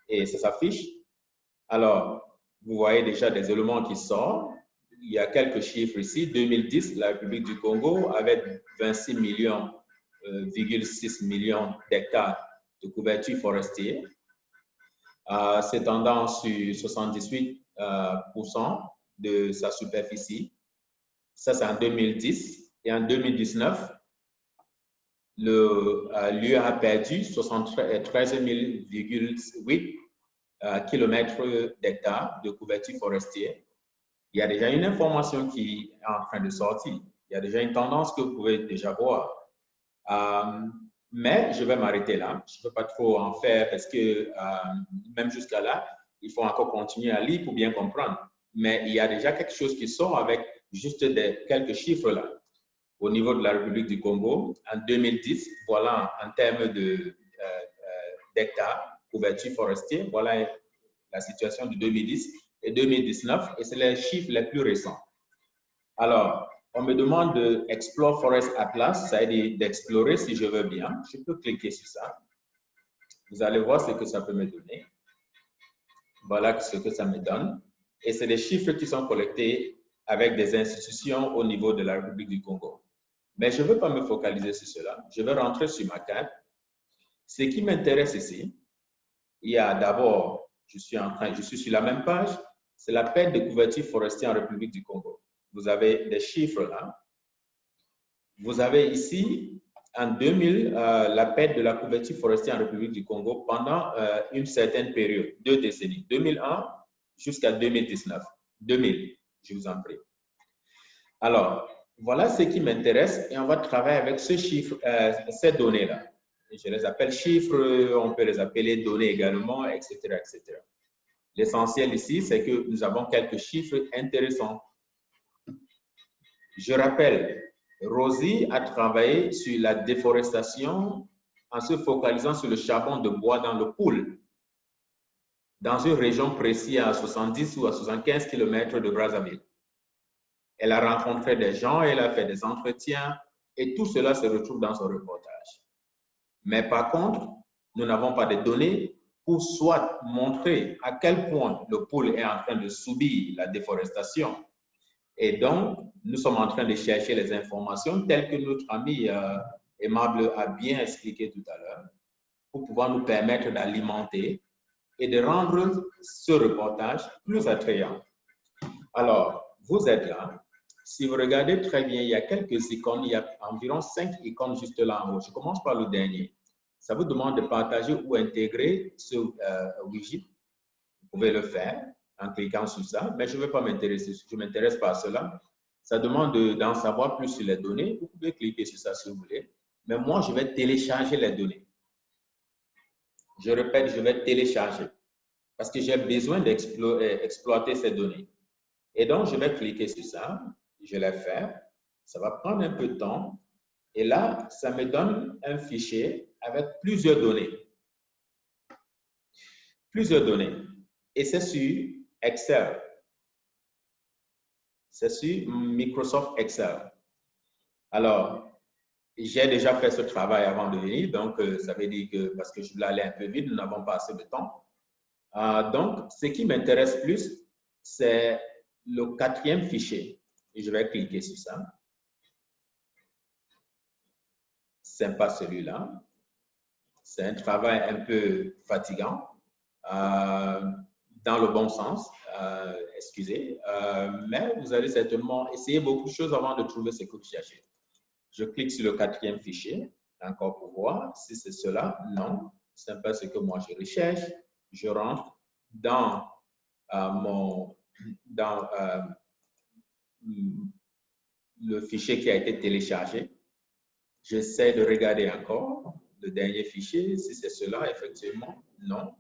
Et ça s'affiche. Alors, vous voyez déjà des éléments qui sortent. Il y a quelques chiffres ici. 2010, la République du Congo avait 26 millions, 6 millions d'hectares de couverture forestière, s'étendant sur 78% de sa superficie. Ça, c'est en 2010. Et en 2019, l'UE a perdu 13,8 km d'hectares de couverture forestière. Il y a déjà une information qui est en train de sortir. Il y a déjà une tendance que vous pouvez déjà voir. Mais je vais m'arrêter là. Je ne peux pas trop en faire parce que même jusqu'à là, il faut encore continuer à lire pour bien comprendre. Mais il y a déjà quelque chose qui sort avec juste quelques chiffres là. Au niveau de la République du Congo, en 2010, voilà en termes d'hectares, couverture forestière, voilà la situation de 2010 et 2019, et c'est les chiffres les plus récents. Alors, on me demande de Explore Forest Atlas, ça veut dire d'explorer si je veux bien. Je peux cliquer sur ça. Vous allez voir ce que ça peut me donner. Voilà ce que ça me donne. Et c'est des chiffres qui sont collectés avec des institutions au niveau de la République du Congo. Mais je ne veux pas me focaliser sur cela. Je vais rentrer sur ma carte. Ce qui m'intéresse ici, il y a d'abord, je suis sur la même page, c'est la perte de couverture forestière en République du Congo. Vous avez des chiffres là. Vous avez ici, en 2000, la perte de la couverture forestière en République du Congo pendant une certaine période, 2 décennies, 2001 jusqu'à 2019. 2000, je vous en prie. Alors, voilà ce qui m'intéresse et on va travailler avec ce chiffre, ces données-là. Je les appelle chiffres, on peut les appeler données également, etc., etc. L'essentiel ici, c'est que nous avons quelques chiffres intéressants. Je rappelle, Rosie a travaillé sur la déforestation en se focalisant sur le charbon de bois dans le Poul, dans une région précise à 70 ou à 75 km de Brazzaville. Elle a rencontré des gens, elle a fait des entretiens et tout cela se retrouve dans son reportage. Mais par contre, nous n'avons pas de données pour soit montrer à quel point le pôle est en train de subir la déforestation. Et donc, nous sommes en train de chercher les informations telles que notre ami Aimable a bien expliqué tout à l'heure pour pouvoir nous permettre d'alimenter et de rendre ce reportage plus attrayant. Alors, vous êtes là. Si vous regardez très bien, il y a quelques icônes. Il y a environ 5 icônes juste là en haut. Je commence par le dernier. Ça vous demande de partager ou intégrer ce widget. Vous pouvez le faire en cliquant sur ça, mais je ne vais pas m'intéresser. Je ne m'intéresse pas à cela. Ça demande d'en savoir plus sur les données. Vous pouvez cliquer sur ça si vous voulez. Mais moi, je vais télécharger les données. Je répète, je vais télécharger parce que j'ai besoin d'exploiter ces données. Et donc, je vais cliquer sur ça. Je vais faire. Ça va prendre un peu de temps. Et là, ça me donne un fichier avec plusieurs données. plusieurs données. Et c'est sur Excel. C'est sur Microsoft Excel. Alors, j'ai déjà fait ce travail avant de venir, donc ça veut dire que parce que je voulais aller un peu vite, nous n'avons pas assez de temps. Donc, ce qui m'intéresse plus, c'est le 4e fichier. Et je vais cliquer sur ça. Ce n'est pas celui-là. C'est un travail un peu fatigant, dans le bon sens, excusez. Mais vous allez certainement essayer beaucoup de choses avant de trouver ce que vous cherchez. Je clique sur le 4e fichier, encore pour voir si c'est cela. Non, ce n'est pas ce que moi je recherche. Je rentre dans le fichier qui a été téléchargé. J'essaie de regarder encore le dernier fichier, si c'est cela, effectivement, non.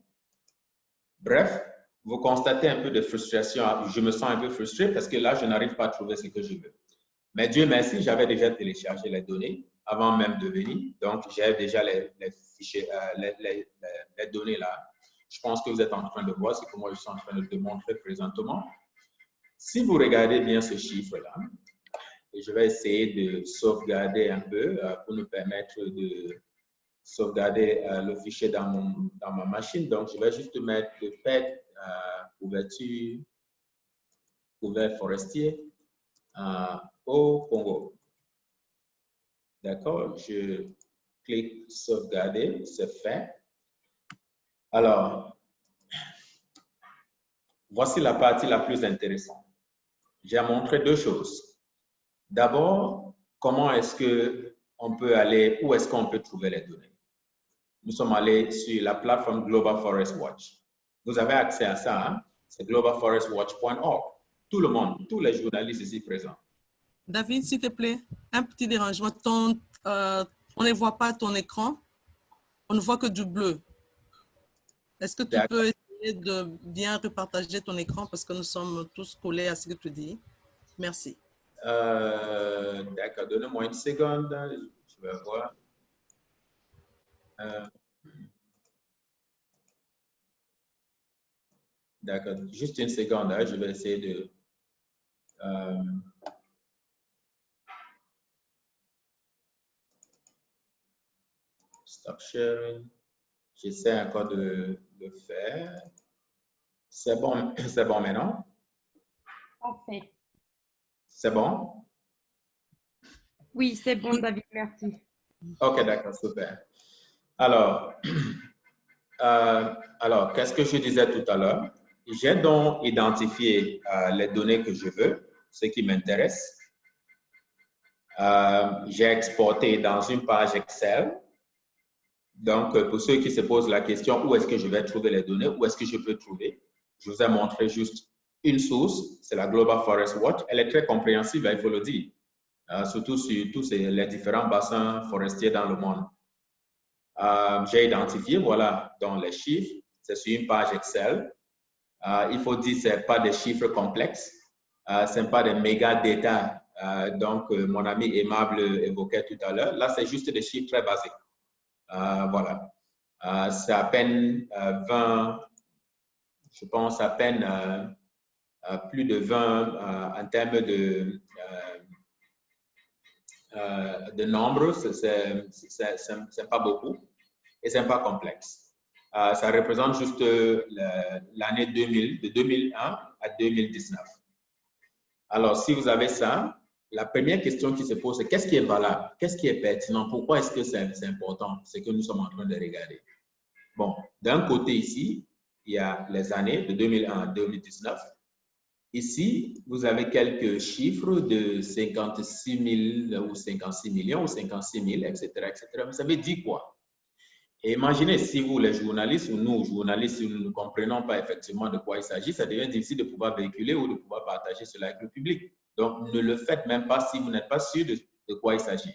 Bref, vous constatez un peu de frustration. Je me sens un peu frustré parce que là, je n'arrive pas à trouver ce que je veux. Mais Dieu merci, j'avais déjà téléchargé les données avant même de venir. Donc, j'ai déjà les fichiers, les données là. Je pense que vous êtes en train de voir ce que moi je suis en train de te montrer présentement. Si vous regardez bien ce chiffre-là, et je vais essayer de sauvegarder un peu pour nous permettre de sauvegarder le fichier dans ma machine. Donc, je vais juste mettre le PET, couverture, couvert forestier au Congo. D'accord? Je clique sauvegarder, c'est fait. Alors, voici la partie la plus intéressante. J'ai montré deux choses. D'abord, comment est-ce qu'on peut aller, où est-ce qu'on peut trouver les données? Nous sommes allés sur la plateforme Global Forest Watch. Vous avez accès à ça, hein? C'est globalforestwatch.org. Tout le monde, tous les journalistes ici présents. David, s'il te plaît, un petit dérangement. On ne voit pas ton écran. On ne voit que du bleu. Est-ce que tu peux essayer de bien repartager ton écran parce que nous sommes tous collés à ce que tu dis? Merci. D'accord, donnez-moi une seconde. Je vais voir. D'accord, juste une seconde. Hein, je vais essayer de... stop sharing. J'essaie encore de le faire. C'est bon maintenant? Parfait. C'est bon? Oui, c'est bon, David, merci. OK, d'accord, super. Alors, qu'est-ce que je disais tout à l'heure? J'ai donc identifié les données que je veux, ce qui m'intéresse. J'ai exporté dans une page Excel. Donc, pour ceux qui se posent la question, où est-ce que je vais trouver les données, où est-ce que je peux trouver, je vous ai montré juste une source, c'est la Global Forest Watch. Elle est très compréhensible, il faut le dire, surtout sur tous les différents bassins forestiers dans le monde. J'ai identifié, voilà, dans les chiffres, c'est sur une page Excel. Il faut dire que ce n'est pas des chiffres complexes, ce n'est pas des méga data, donc mon ami aimable évoquait tout à l'heure. Là, c'est juste des chiffres très basiques. Voilà. C'est à peine 20, je pense à peine plus de 20 en termes de nombre, c'est pas beaucoup et c'est pas complexe. Ça représente juste l'année 2000, de 2001 à 2019. Alors, si vous avez ça, la première question qui se pose, c'est qu'est-ce qui est valable? Qu'est-ce qui est pertinent? Pourquoi est-ce que c'est important? C'est que nous sommes en train de regarder. Bon, d'un côté ici, il y a les années de 2001 à 2019. Ici, vous avez quelques chiffres de 56 000 ou 56 millions ou 56 000, etc., etc. Mais ça veut dire quoi? Et imaginez si vous, les journalistes, ou nous, journalistes, si nous ne comprenons pas effectivement de quoi il s'agit, ça devient difficile de pouvoir véhiculer ou de pouvoir partager cela avec le public. Donc, ne le faites même pas si vous n'êtes pas sûr de quoi il s'agit.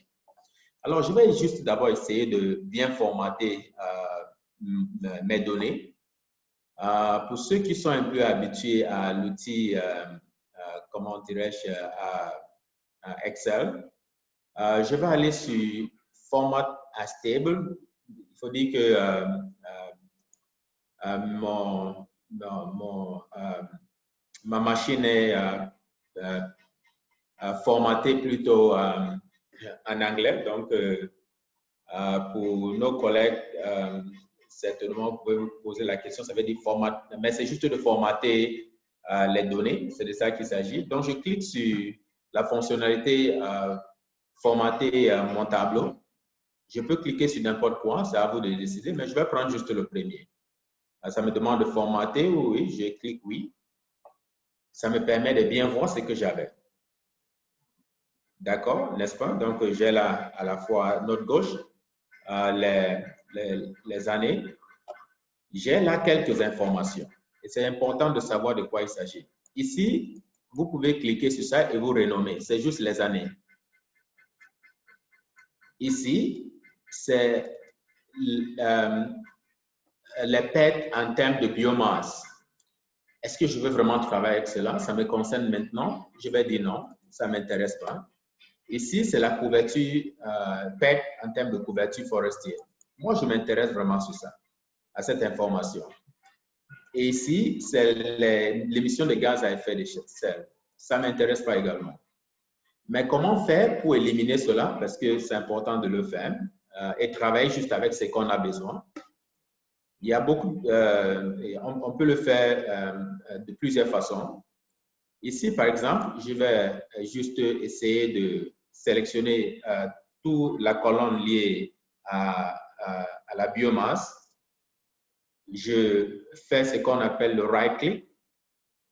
Alors, je vais juste d'abord essayer de bien formater mes données. Pour ceux qui sont un peu habitués à l'outil, comment dirais-je, à Excel, je vais aller sur Format as Table. Il faut dire que ma machine est formatée plutôt en anglais. Donc, pour nos collègues, certainement, vous pouvez vous poser la question, ça veut dire format, mais c'est juste de formater les données, c'est de ça qu'il s'agit. Donc, je clique sur la fonctionnalité formater mon tableau. Je peux cliquer sur n'importe quoi, c'est à vous de décider, mais je vais prendre juste le premier. Ça me demande de formater, oui, je clique oui. Ça me permet de bien voir ce que j'avais. D'accord, n'est-ce pas? Donc, j'ai là à la fois à notre gauche les années. J'ai là quelques informations. Et c'est important de savoir de quoi il s'agit. Ici, vous pouvez cliquer sur ça et vous renommer. C'est juste les années. Ici, c'est les pertes en termes de biomasse. Est-ce que je veux vraiment travailler avec cela? Ça me concerne maintenant? Je vais dire non, ça ne m'intéresse pas. Ici, c'est la couverture, perte en termes de couverture forestière. Moi, je m'intéresse vraiment sur ça, à cette information. Et ici, c'est l'émission de gaz à effet de serre. Ça ne m'intéresse pas également. Mais comment faire pour éliminer cela? Parce que c'est important de le faire et travailler juste avec ce qu'on a besoin. Il y a beaucoup, on peut le faire de plusieurs façons. Ici, par exemple, je vais juste essayer de sélectionner toute la colonne liée à la biomasse. Je fais ce qu'on appelle le right-click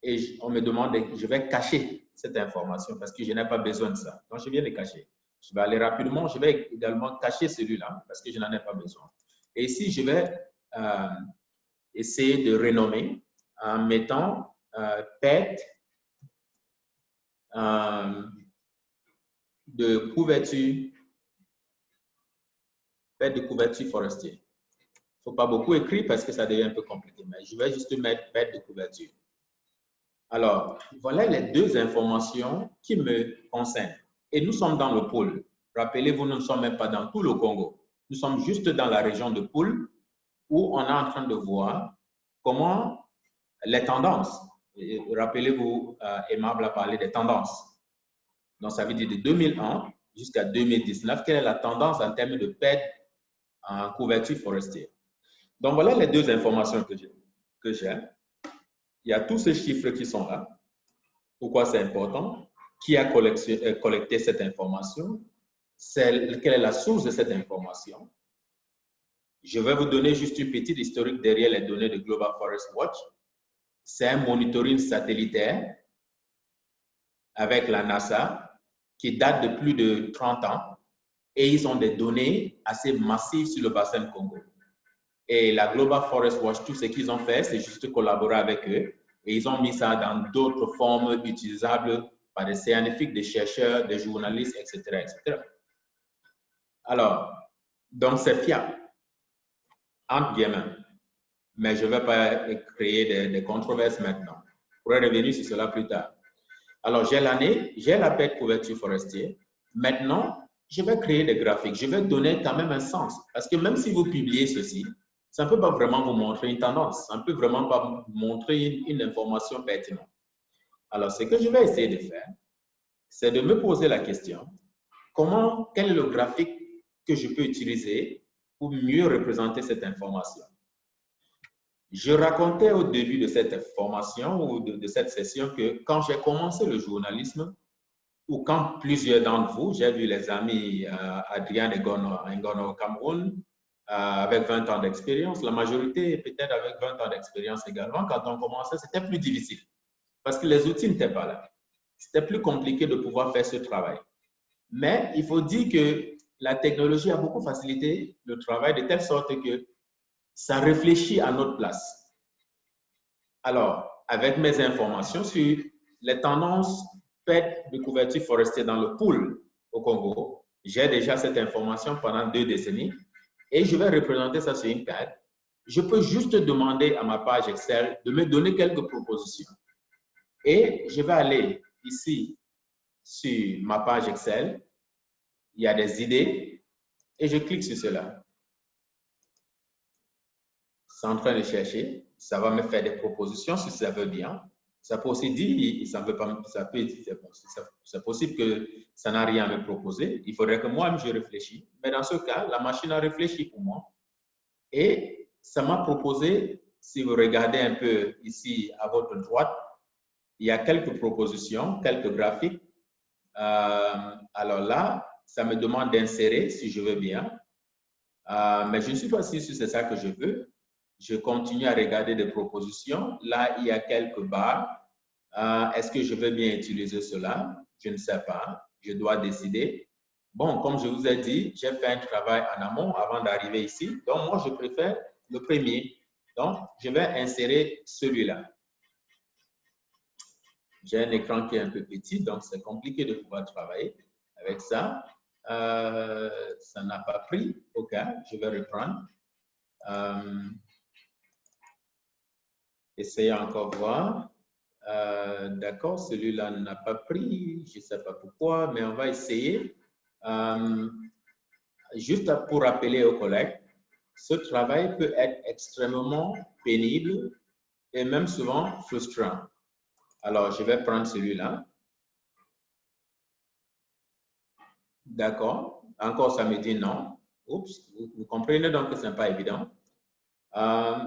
et on me demande, je vais cacher cette information parce que je n'ai pas besoin de ça. Donc, je viens de cacher. Je vais aller rapidement. Je vais également cacher celui-là parce que je n'en ai pas besoin. Et ici, je vais essayer de renommer en mettant perte de couverture forestière. Il ne faut pas beaucoup écrire parce que ça devient un peu compliqué, mais je vais juste mettre perte de couverture. Alors, voilà les deux informations qui me concernent. Et nous sommes dans le pôle. Rappelez-vous, nous ne sommes même pas dans tout le Congo. Nous sommes juste dans la région de Poul où on est en train de voir comment les tendances. Rappelez-vous, Aimable a parlé des tendances. Donc, ça veut dire de 2001 jusqu'à 2019, quelle est la tendance en termes de perte en couverture forestière. Donc, voilà les deux informations que j'ai. Il y a tous ces chiffres qui sont là. Pourquoi c'est important? Qui a collecté cette information? Quelle est la source de cette information? Je vais vous donner juste une petite historique derrière les données de Global Forest Watch. C'est un monitoring satellitaire avec la NASA qui date de plus de 30 ans et ils ont des données assez massives sur le bassin de Congo. Et la Global Forest Watch, tout ce qu'ils ont fait, c'est juste collaborer avec eux et ils ont mis ça dans d'autres formes utilisables par des scientifiques, des chercheurs, des journalistes, etc. etc. Alors, donc c'est fiable, entre guillemets. Mais je ne vais pas créer des controverses maintenant. Je pourrais revenir sur cela plus tard. Alors, j'ai l'année, j'ai la perte couverture forestière. Maintenant, je vais créer des graphiques. Je vais donner quand même un sens. Parce que même si vous publiez ceci, ça ne peut pas vraiment vous montrer une tendance. Ça ne peut vraiment pas vous montrer une information pertinente. Alors, ce que je vais essayer de faire, c'est de me poser la question, quel est le graphique que je peux utiliser pour mieux représenter cette information? Je racontais au début de cette formation ou de cette session que quand j'ai commencé le journalisme, ou quand plusieurs d'entre vous, j'ai vu les amis Adrien Ngono au Cameroun, avec 20 ans d'expérience, la majorité peut-être avec 20 ans d'expérience également, quand on commençait, c'était plus difficile parce que les outils n'étaient pas là. C'était plus compliqué de pouvoir faire ce travail. Mais il faut dire que la technologie a beaucoup facilité le travail de telle sorte que ça réfléchit à notre place. Alors, avec mes informations sur les tendances perte de couverture forestière dans le Poul au Congo, j'ai déjà cette information pendant 2 décennies et je vais représenter ça sur une carte. Je peux juste demander à ma page Excel de me donner quelques propositions. Et je vais aller ici sur ma page Excel. Il y a des idées et je clique sur cela. C'est en train de chercher. ça va me faire des propositions si ça veut bien. Ça peut aussi dire, ça veut pas, c'est possible que ça n'a rien à me proposer. Il faudrait que moi-même je réfléchisse. Mais dans ce cas, la machine a réfléchi pour moi. Et ça m'a proposé, si vous regardez un peu ici à votre droite, il y a quelques propositions, quelques graphiques. Alors là, ça me demande d'insérer si je veux bien. Mais je ne suis pas sûr si c'est ça que je veux. Je continue à regarder des propositions. Là, il y a quelques barres. Est-ce que je veux bien utiliser cela? Je ne sais pas. Je dois décider. Bon, comme je vous ai dit, j'ai fait un travail en amont avant d'arriver ici. Donc, moi, je préfère le premier. Donc, je vais insérer celui-là. J'ai un écran qui est un peu petit, donc c'est compliqué de pouvoir travailler avec ça. Ça n'a pas pris. OK, je vais reprendre. Essayez encore voir. D'accord, celui-là n'a pas pris. Je ne sais pas pourquoi, mais on va essayer. Juste pour rappeler aux collègues, ce travail peut être extrêmement pénible et même souvent frustrant. Alors, je vais prendre celui-là. D'accord. Encore, ça me dit non. Oups, vous comprenez donc que ce n'est pas évident.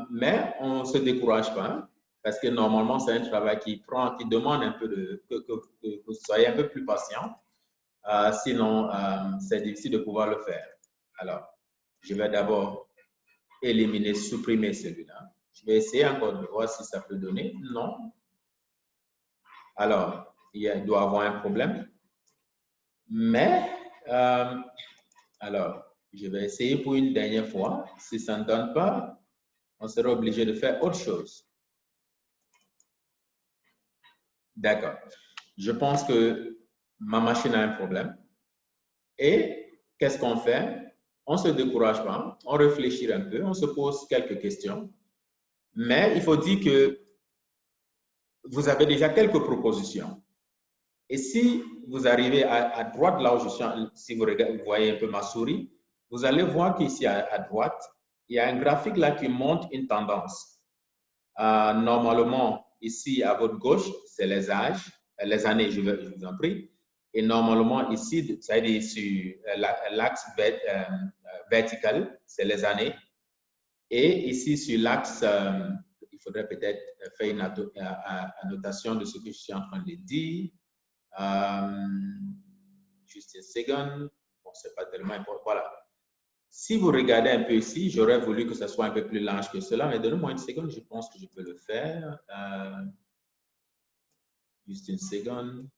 Mais on ne se décourage pas parce que normalement, c'est un travail qui demande un peu que vous soyez un peu plus patient. Sinon, c'est difficile de pouvoir le faire. Alors, je vais d'abord éliminer, supprimer celui-là. Je vais essayer encore de voir si ça peut donner. Non. Alors, il doit y avoir un problème. Mais, alors, je vais essayer pour une dernière fois. Si ça ne donne pas, on sera obligé de faire autre chose. D'accord. Je pense que ma machine a un problème. Et qu'est-ce qu'on fait? On ne se décourage pas, on réfléchit un peu, on se pose quelques questions. Mais il faut dire que vous avez déjà quelques propositions. Et si vous arrivez à droite, là où je suis, si vous voyez un peu ma souris, vous allez voir qu'ici à droite, il y a un graphique là qui montre une tendance. Normalement, ici à votre gauche, c'est les âges, les années, je vous en prie. Et normalement, ici, c'est-à-dire sur l'axe vertical, c'est les années. Et ici, sur l'axe, il faudrait peut-être faire une annotation de ce que je suis en train de dire. Juste une seconde. Bon, c'est pas tellement important. Voilà. Si vous regardez un peu ici, j'aurais voulu que ça soit un peu plus large que cela, mais donnez-moi une seconde, je pense que je peux le faire. Juste une seconde.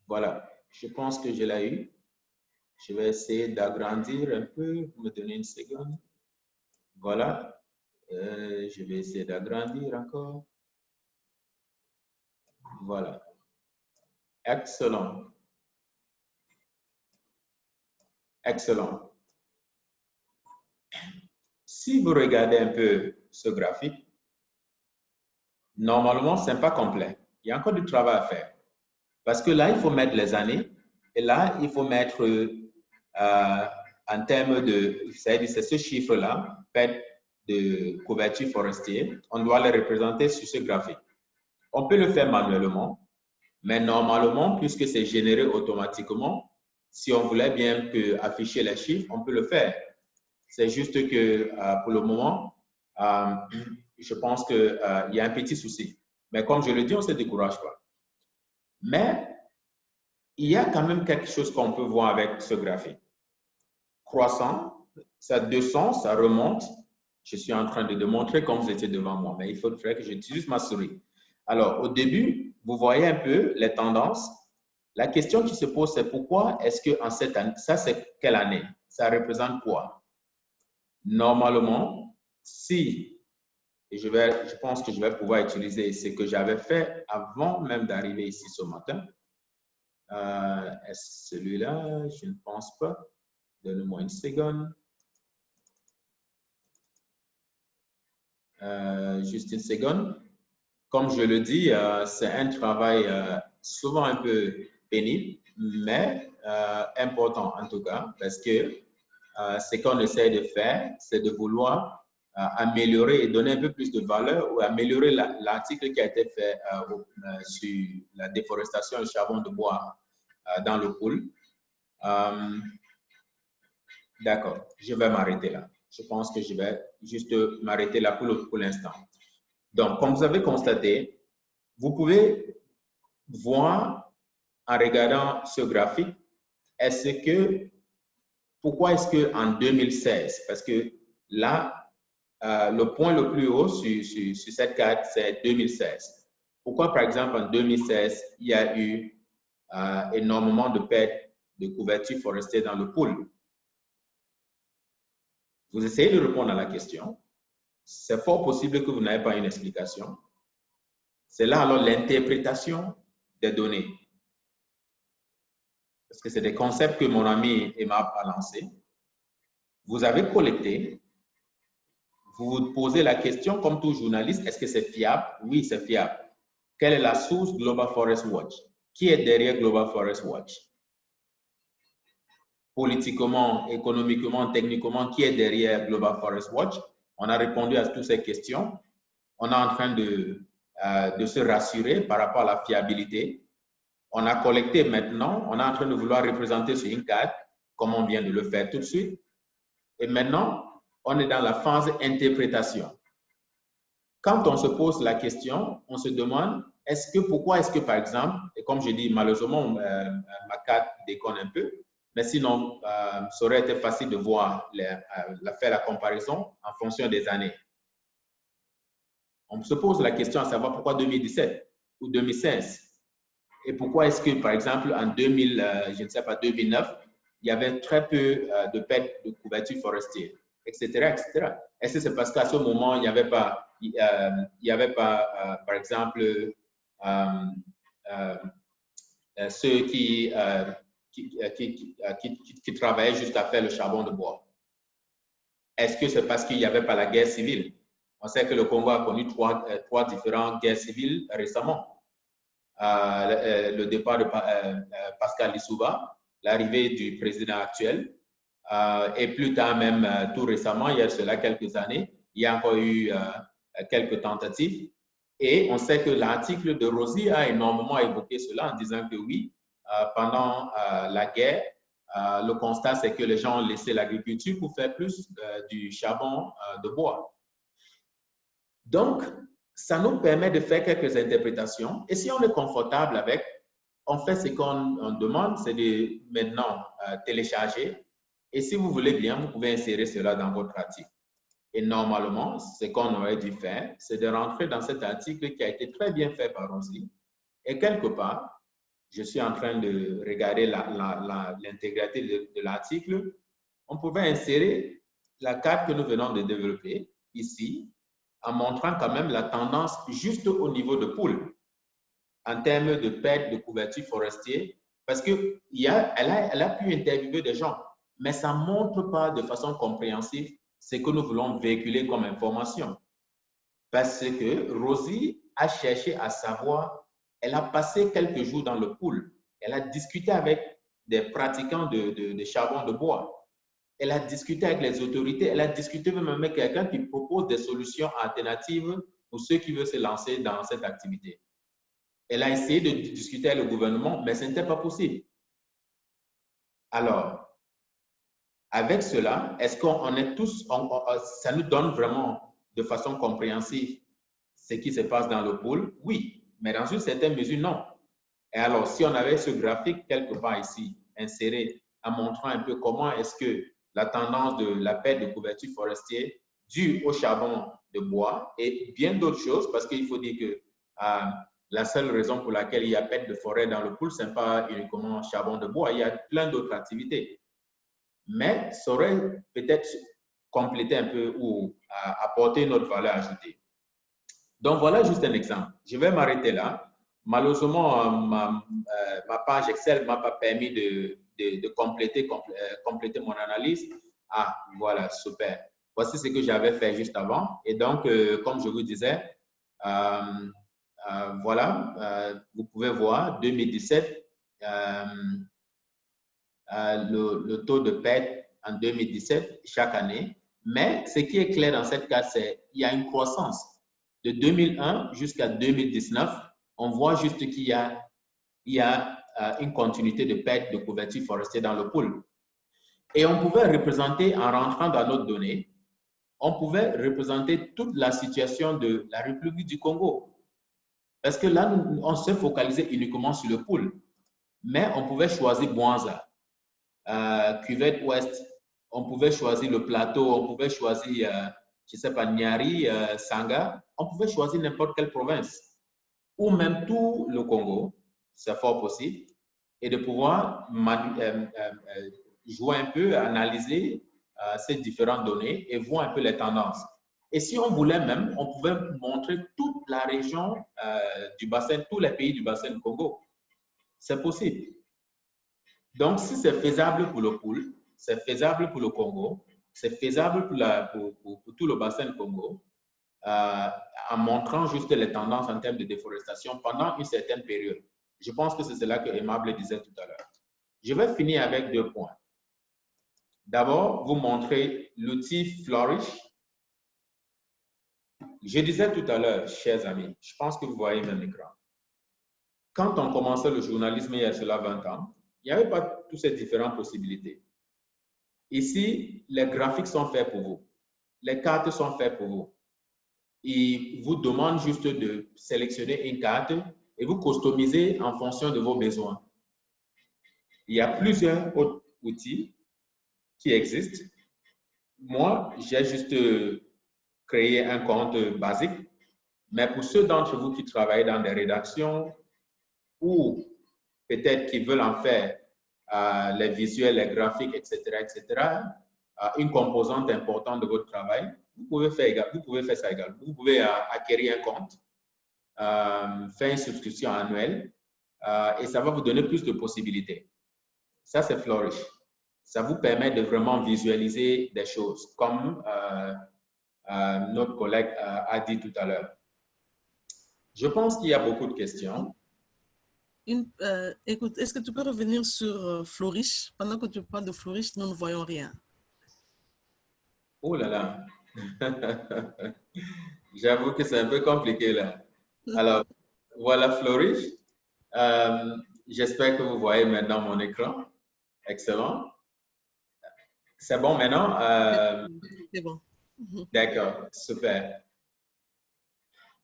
Voilà, je pense que je l'ai eu. Je vais essayer d'agrandir un peu. Vous me donnez une seconde. Voilà. Je vais essayer d'agrandir encore. Voilà. Excellent. Excellent. Si vous regardez un peu ce graphique, normalement, ce n'est pas complet. Il y a encore du travail à faire. Parce que là, il faut mettre les années. Et là, il faut mettre en termes de, c'est-à-dire c'est ce chiffre-là, fait de couverture forestière. On doit le représenter sur ce graphique. On peut le faire manuellement, mais normalement, puisque c'est généré automatiquement, si on voulait bien afficher les chiffres, on peut le faire. C'est juste que pour le moment, je pense qu'il y a un petit souci. Mais comme je le dis, on ne se décourage pas. Mais il y a quand même quelque chose qu'on peut voir avec ce graphique. Croissant, ça descend, ça remonte. Je suis en train de démontrer comme vous étiez devant moi, mais il faudrait que j'utilise ma souris. Alors, au début, vous voyez un peu les tendances. La question qui se pose, c'est pourquoi est-ce qu'en cette année, ça c'est quelle année? Ça représente quoi? Normalement, si, et je pense que je vais pouvoir utiliser ce que j'avais fait avant même d'arriver ici ce matin. Est-ce celui-là? Je ne pense pas. Donnez-moi une seconde. Juste une seconde. Comme je le dis, c'est un travail souvent un peu pénible, mais important en tout cas, parce que ce qu'on essaie de faire, c'est de vouloir améliorer et donner un peu plus de valeur ou améliorer l'article qui a été fait sur la déforestation et le charbon de bois dans le pool. D'accord, je vais m'arrêter là. Je pense que je vais juste m'arrêter là pour l'instant. Donc, comme vous avez constaté, vous pouvez voir en regardant ce graphique, pourquoi est-ce qu'en 2016, parce que là, le point le plus haut sur cette carte, c'est 2016. Pourquoi, par exemple, en 2016, il y a eu énormément de pertes de couverture forestière dans le pool? Vous essayez de répondre à la question. C'est fort possible que vous n'ayez pas une explication. C'est là alors l'interprétation des données. Parce que c'est des concepts que mon ami Emma a lancés. Vous avez collecté, vous vous posez la question comme tout journaliste, est-ce que c'est fiable? Oui, c'est fiable. Quelle est la source Global Forest Watch? Qui est derrière Global Forest Watch? Politiquement, économiquement, techniquement, qui est derrière Global Forest Watch? On a répondu à toutes ces questions. On est en train de se rassurer par rapport à la fiabilité. On a collecté maintenant, on est en train de vouloir représenter sur une carte, comme on vient de le faire tout de suite. Et maintenant, on est dans la phase interprétation. Quand on se pose la question, on se demande, pourquoi est-ce que, par exemple, et comme je dis, malheureusement, ma carte déconne un peu, mais sinon, ça aurait été facile de voir, faire la comparaison en fonction des années. On se pose la question à savoir pourquoi 2017 ou 2016. Et pourquoi est-ce que, par exemple, en 2009, il y avait très peu de pertes de couverture forestière, etc., etc. Est-ce que c'est parce qu'à ce moment, il n'y avait pas, par exemple, ceux qui travaillaient juste à faire le charbon de bois? Est-ce que c'est parce qu'il n'y avait pas la guerre civile? On sait que le Congo a connu trois différentes guerres civiles récemment. Le départ de Pascal Lissouba, l'arrivée du président actuel, et plus tard même, tout récemment, il y a cela quelques années, il y a encore eu quelques tentatives. Et on sait que l'article de Rosy a énormément évoqué cela en disant que oui, pendant la guerre, le constat, c'est que les gens ont laissé l'agriculture pour faire plus du charbon de bois. Donc, ça nous permet de faire quelques interprétations. Et si on est confortable avec, on fait ce qu'on demande, c'est de maintenant télécharger. Et si vous voulez bien, vous pouvez insérer cela dans votre article. Et normalement, ce qu'on aurait dû faire, c'est de rentrer dans cet article qui a été très bien fait par Rosy. Et quelque part, je suis en train de regarder l'intégralité de l'article. On pouvait insérer la carte que nous venons de développer ici, en montrant quand même la tendance juste au niveau de pool, en termes de perte de couverture forestière, parce qu'elle a pu interviewer des gens, mais ça ne montre pas de façon compréhensive ce que nous voulons véhiculer comme information. Parce que Rosy a cherché à savoir, elle a passé quelques jours dans le pool, elle a discuté avec des pratiquants de charbon de bois, elle a discuté avec les autorités, elle a discuté même avec quelqu'un qui propose des solutions alternatives pour ceux qui veulent se lancer dans cette activité. Elle a essayé de discuter avec le gouvernement, mais ce n'était pas possible. Alors, avec cela, est-ce qu'on est tous, ça nous donne vraiment de façon compréhensive ce qui se passe dans le pôle? Oui, mais dans une certaine mesure, non. Et alors, si on avait ce graphique quelque part ici, inséré, en montrant un peu comment est-ce que la tendance de la perte de couverture forestière due au charbon de bois et bien d'autres choses, parce qu'il faut dire que la seule raison pour laquelle il y a perte de forêt dans le pool, ce n'est pas uniquement charbon de bois, il y a plein d'autres activités. Mais ça aurait peut-être complété un peu ou apporté une autre valeur ajoutée. Donc voilà juste un exemple. Je vais m'arrêter là. Malheureusement, ma page Excel ne m'a pas permis de compléter mon analyse. Ah, voilà, super. Voici ce que j'avais fait juste avant. Et donc, comme je vous disais, voilà, vous pouvez voir 2017, le taux de perte en 2017 chaque année. Mais ce qui est clair dans cette carte, c'est qu'il y a une croissance. De 2001 jusqu'à 2019, on voit juste qu'il y a une continuité de perte de couverture forestière dans le pool. Et on pouvait représenter, en rentrant dans notre donnée, on pouvait représenter toute la situation de la République du Congo. Parce que là, on s'est focalisé uniquement sur le pool. Mais on pouvait choisir Bouanza, Cuvette Ouest, on pouvait choisir le plateau, on pouvait choisir, je ne sais pas, Niari, Sanga, on pouvait choisir n'importe quelle province, ou même tout le Congo, c'est fort possible, et de pouvoir jouer un peu, analyser ces différentes données et voir un peu les tendances. Et si on voulait même, on pouvait montrer toute la région du bassin, tous les pays du bassin du Congo. C'est possible. Donc, si c'est faisable pour le pool, c'est faisable pour le Congo, c'est faisable pour tout le bassin du Congo, en montrant juste les tendances en termes de déforestation pendant une certaine période. Je pense que c'est cela que Aimable disait tout à l'heure. Je vais finir avec 2 points. D'abord, vous montrer l'outil Flourish. Je disais tout à l'heure, chers amis, je pense que vous voyez mon écran. Quand on commençait le journalisme il y a cela 20 ans, il n'y avait pas toutes ces différentes possibilités. Ici, les graphiques sont faits pour vous. Les cartes sont faites pour vous. Ils vous demandent juste de sélectionner une carte et vous customiser en fonction de vos besoins. Il y a plusieurs autres outils qui existent. Moi, j'ai juste créé un compte basique, mais pour ceux d'entre vous qui travaillent dans des rédactions ou peut-être qui veulent en faire les visuels, les graphiques, etc., une composante importante de votre travail, vous pouvez faire ça également. Vous pouvez acquérir un compte, faire une subscription annuelle et ça va vous donner plus de possibilités. Ça, c'est Flourish. Ça vous permet de vraiment visualiser des choses, comme notre collègue a dit tout à l'heure. Je pense qu'il y a beaucoup de questions. Écoute, est-ce que tu peux revenir sur Flourish? Pendant que tu parles de Flourish, nous ne voyons rien. Oh là là. J'avoue que c'est un peu compliqué là. Alors, voilà Flourish. J'espère que vous voyez maintenant mon écran. Excellent. C'est bon maintenant? C'est bon. D'accord, super.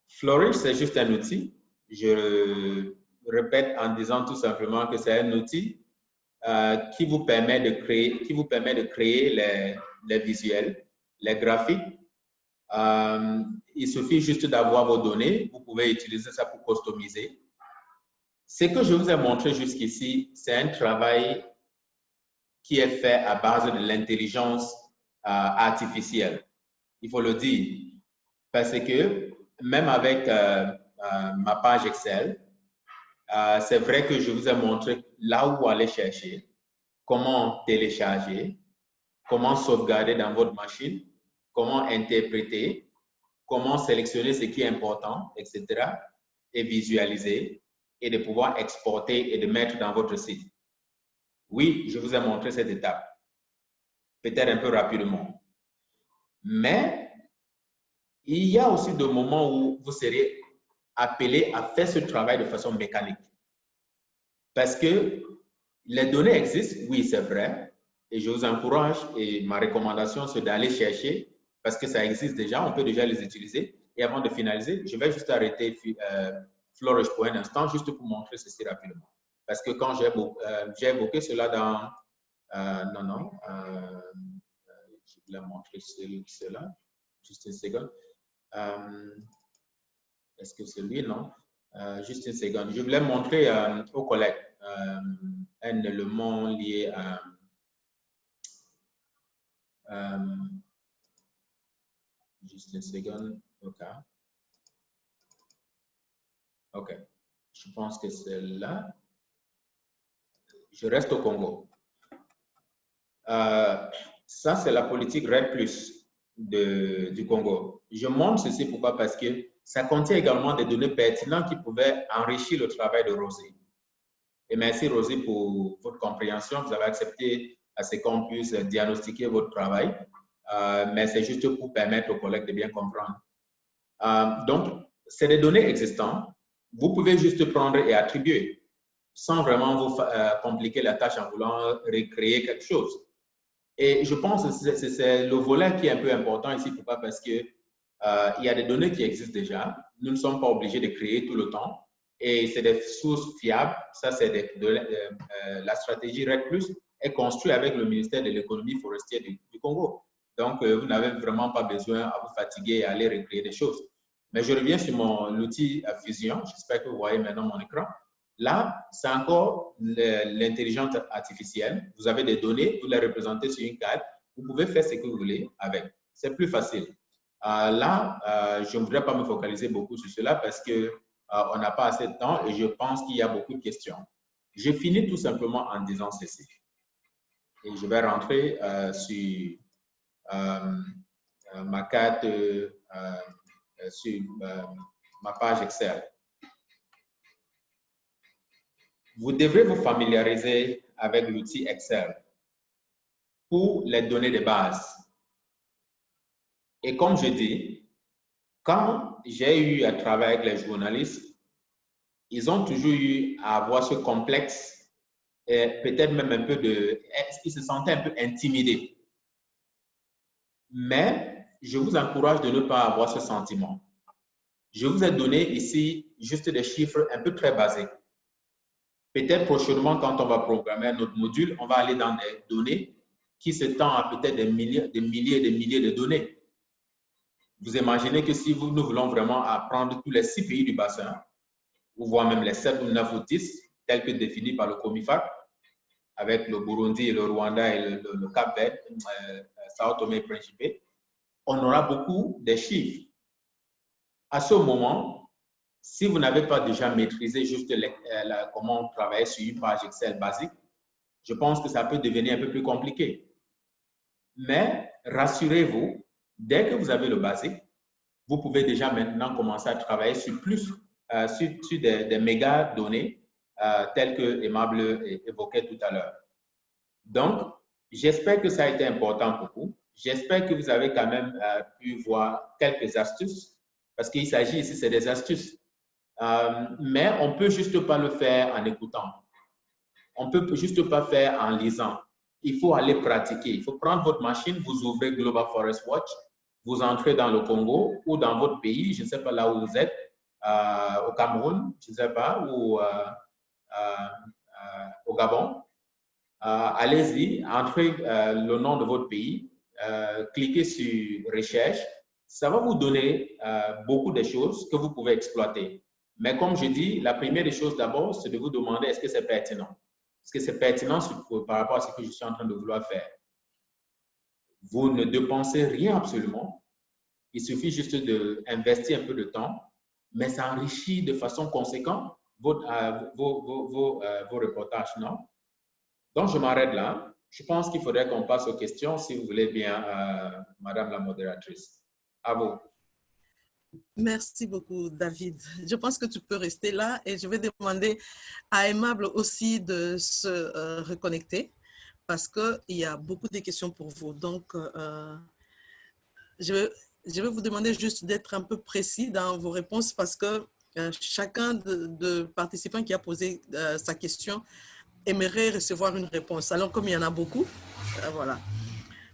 Flourish, c'est juste un outil. Je répète en disant tout simplement que c'est un outil qui vous permet de créer les visuels, les graphiques. Il suffit juste d'avoir vos données. Vous pouvez utiliser ça pour customiser. Ce que je vous ai montré jusqu'ici, c'est un travail qui est fait à base de l'intelligence artificielle. Il faut le dire. Parce que même avec ma page Excel, c'est vrai que je vous ai montré là où aller chercher, comment télécharger, comment sauvegarder dans votre machine, comment interpréter, comment sélectionner ce qui est important, etc. et visualiser et de pouvoir exporter et de mettre dans votre site. Oui, je vous ai montré cette étape, peut-être un peu rapidement. Mais il y a aussi des moments où vous serez appelé à faire ce travail de façon mécanique. Parce que les données existent, oui, c'est vrai, et je vous encourage, et ma recommandation, c'est d'aller chercher, parce que ça existe déjà, on peut déjà les utiliser. Et avant de finaliser, je vais juste arrêter Flourish pour un instant, juste pour montrer ceci rapidement. Parce que quand j'ai évoqué cela dans... je voulais montrer cela, juste une seconde. Est-ce que c'est lui? Non. Juste une seconde. Je voulais montrer aux collègues un élément lié à... juste une seconde. OK. Je pense que c'est là. Je reste au Congo. Ça, c'est la politique RED+ du Congo. Je montre ceci pourquoi? Parce que ça contient également des données pertinentes qui pouvaient enrichir le travail de Rosé. Et merci Rosie pour votre compréhension. Vous avez accepté à ce qu'on puisse diagnostiquer votre travail, mais c'est juste pour permettre aux collègues de bien comprendre. Donc, c'est des données existantes. Vous pouvez juste prendre et attribuer sans vraiment vous compliquer la tâche en voulant recréer quelque chose. Et je pense que c'est le volet qui est un peu important ici. Pourquoi? Parce que il y a des données qui existent déjà. Nous ne sommes pas obligés de créer tout le temps. Et c'est des sources fiables. Ça, c'est la stratégie RED+ est construite avec le ministère de l'économie forestière du Congo. Donc, vous n'avez vraiment pas besoin à vous fatiguer et à aller recréer des choses. Mais je reviens sur l'outil Fusion. J'espère que vous voyez maintenant mon écran. Là, c'est encore l'intelligence artificielle. Vous avez des données, vous les représentez sur une carte. Vous pouvez faire ce que vous voulez avec. C'est plus facile. Là, je ne voudrais pas me focaliser beaucoup sur cela parce qu'on n'a pas assez de temps et je pense qu'il y a beaucoup de questions. Je finis tout simplement en disant ceci. Et je vais rentrer sur ma carte, sur ma page Excel. Vous devrez vous familiariser avec l'outil Excel pour les données de base. Et comme je dis, quand j'ai eu à travailler avec les journalistes, ils ont toujours eu à avoir ce complexe et peut-être même un peu ils se sentaient un peu intimidés. Mais je vous encourage de ne pas avoir ce sentiment. Je vous ai donné ici juste des chiffres un peu très basiques. Peut-être prochainement, quand on va programmer notre module, on va aller dans des données qui s'étendent à peut-être des milliers de données. Vous imaginez que si nous voulons vraiment apprendre tous les 6 pays du bassin, ou voire même les 7 ou 9 ou 10, tels que définis par le COMIFAC, avec le Burundi, le Rwanda et le Cap-Vert, Sao Tomé et Principe, on aura beaucoup de chiffres. À ce moment, si vous n'avez pas déjà maîtrisé juste comment travailler sur une page Excel basique, je pense que ça peut devenir un peu plus compliqué. Mais rassurez-vous, dès que vous avez le basique, vous pouvez déjà maintenant commencer à travailler sur sur des méga données telles que Aimable évoquait tout à l'heure. Donc, j'espère que ça a été important pour vous. J'espère que vous avez quand même pu voir quelques astuces, parce qu'il s'agit ici, c'est des astuces. Mais on ne peut juste pas le faire en écoutant. On ne peut juste pas faire en lisant. Il faut aller pratiquer. Il faut prendre votre machine, vous ouvrez Global Forest Watch, vous entrez dans le Congo ou dans votre pays, je ne sais pas là où vous êtes, au Cameroun, je ne sais pas, ou au Gabon. Allez-y, entrez le nom de votre pays, cliquez sur Recherche. Ça va vous donner beaucoup de choses que vous pouvez exploiter. Mais comme je dis, la première des choses d'abord, c'est de vous demander est-ce que c'est pertinent? Est-ce que c'est pertinent par rapport à ce que je suis en train de vouloir faire? Vous ne dépensez rien absolument. Il suffit juste d'investir un peu de temps, mais ça enrichit de façon conséquente vos reportages, non? Donc, je m'arrête là. Je pense qu'il faudrait qu'on passe aux questions, si vous voulez bien, Madame la modératrice. À vous. Merci beaucoup, David. Je pense que tu peux rester là et je vais demander à Aimable aussi de se reconnecter parce qu'il y a beaucoup de questions pour vous. Donc, je vais vous demander juste d'être un peu précis dans vos réponses parce que chacun de participants qui a posé sa question aimerait recevoir une réponse. Alors, comme il y en a beaucoup, voilà.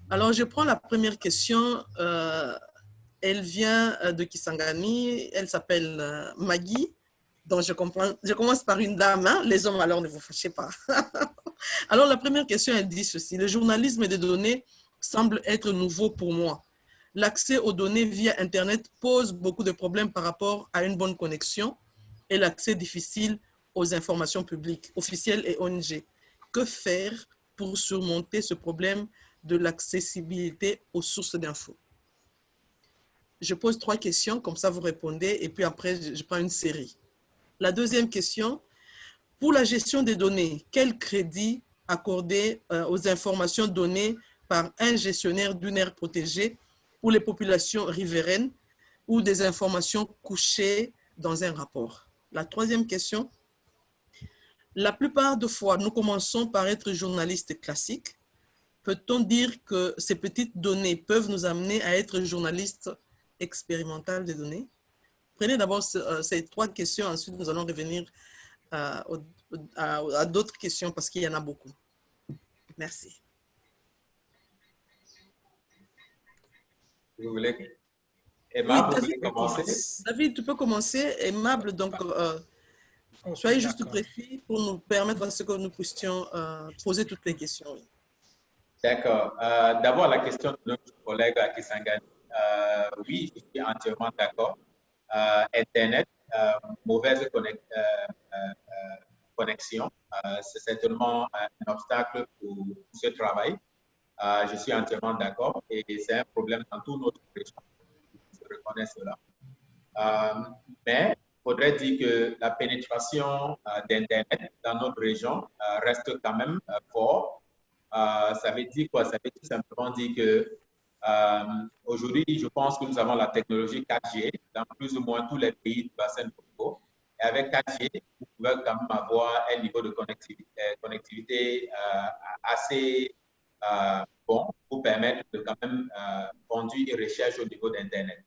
Alors, je prends la première question. Elle vient de Kisangani. Elle s'appelle Maggie. Donc, je commence par une dame. Hein? Les hommes, alors, ne vous fâchez pas. Alors, la première question, elle dit ceci. Le journalisme des données semble être nouveau pour moi. L'accès aux données via Internet pose beaucoup de problèmes par rapport à une bonne connexion et l'accès difficile aux informations publiques, officielles et ONG. Que faire pour surmonter ce problème de l'accessibilité aux sources d'infos? Je pose 3 questions, comme ça vous répondez, et puis après, je prends une série. La deuxième question, pour la gestion des données, quel crédit accorder aux informations données par un gestionnaire d'une aire protégée pour les populations riveraines ou des informations couchées dans un rapport? La troisième question, La plupart des fois, nous commençons par être journalistes classiques. Peut-on dire que ces petites données peuvent nous amener à être journalistes expérimentaux des données? Prenez d'abord ces 3 questions, ensuite nous allons revenir à d'autres questions parce qu'il y en a beaucoup. Merci. Vous voulez, Emma, Oui, vous voulez commencer? David, tu peux commencer. Aimable, donc soyez juste précis pour nous permettre à ce que nous puissions poser toutes les questions. D'accord. D'abord, la question de notre collègue Kisangani. Oui, je suis entièrement d'accord. Internet, mauvaise connexion, c'est certainement un obstacle pour ce travail. Je suis entièrement d'accord et c'est un problème dans toute notre région. Je reconnais cela. Mais il faudrait dire que la pénétration d'Internet dans notre région reste quand même fort. Ça veut dire quoi? Ça veut tout simplement dire que aujourd'hui, je pense que nous avons la technologie 4G dans plus ou moins tous les pays du bassin de Congo. Et avec 4G, vous pouvez quand même avoir un niveau de connectivité assez bon pour permettre de quand même conduire une recherche au niveau d'Internet.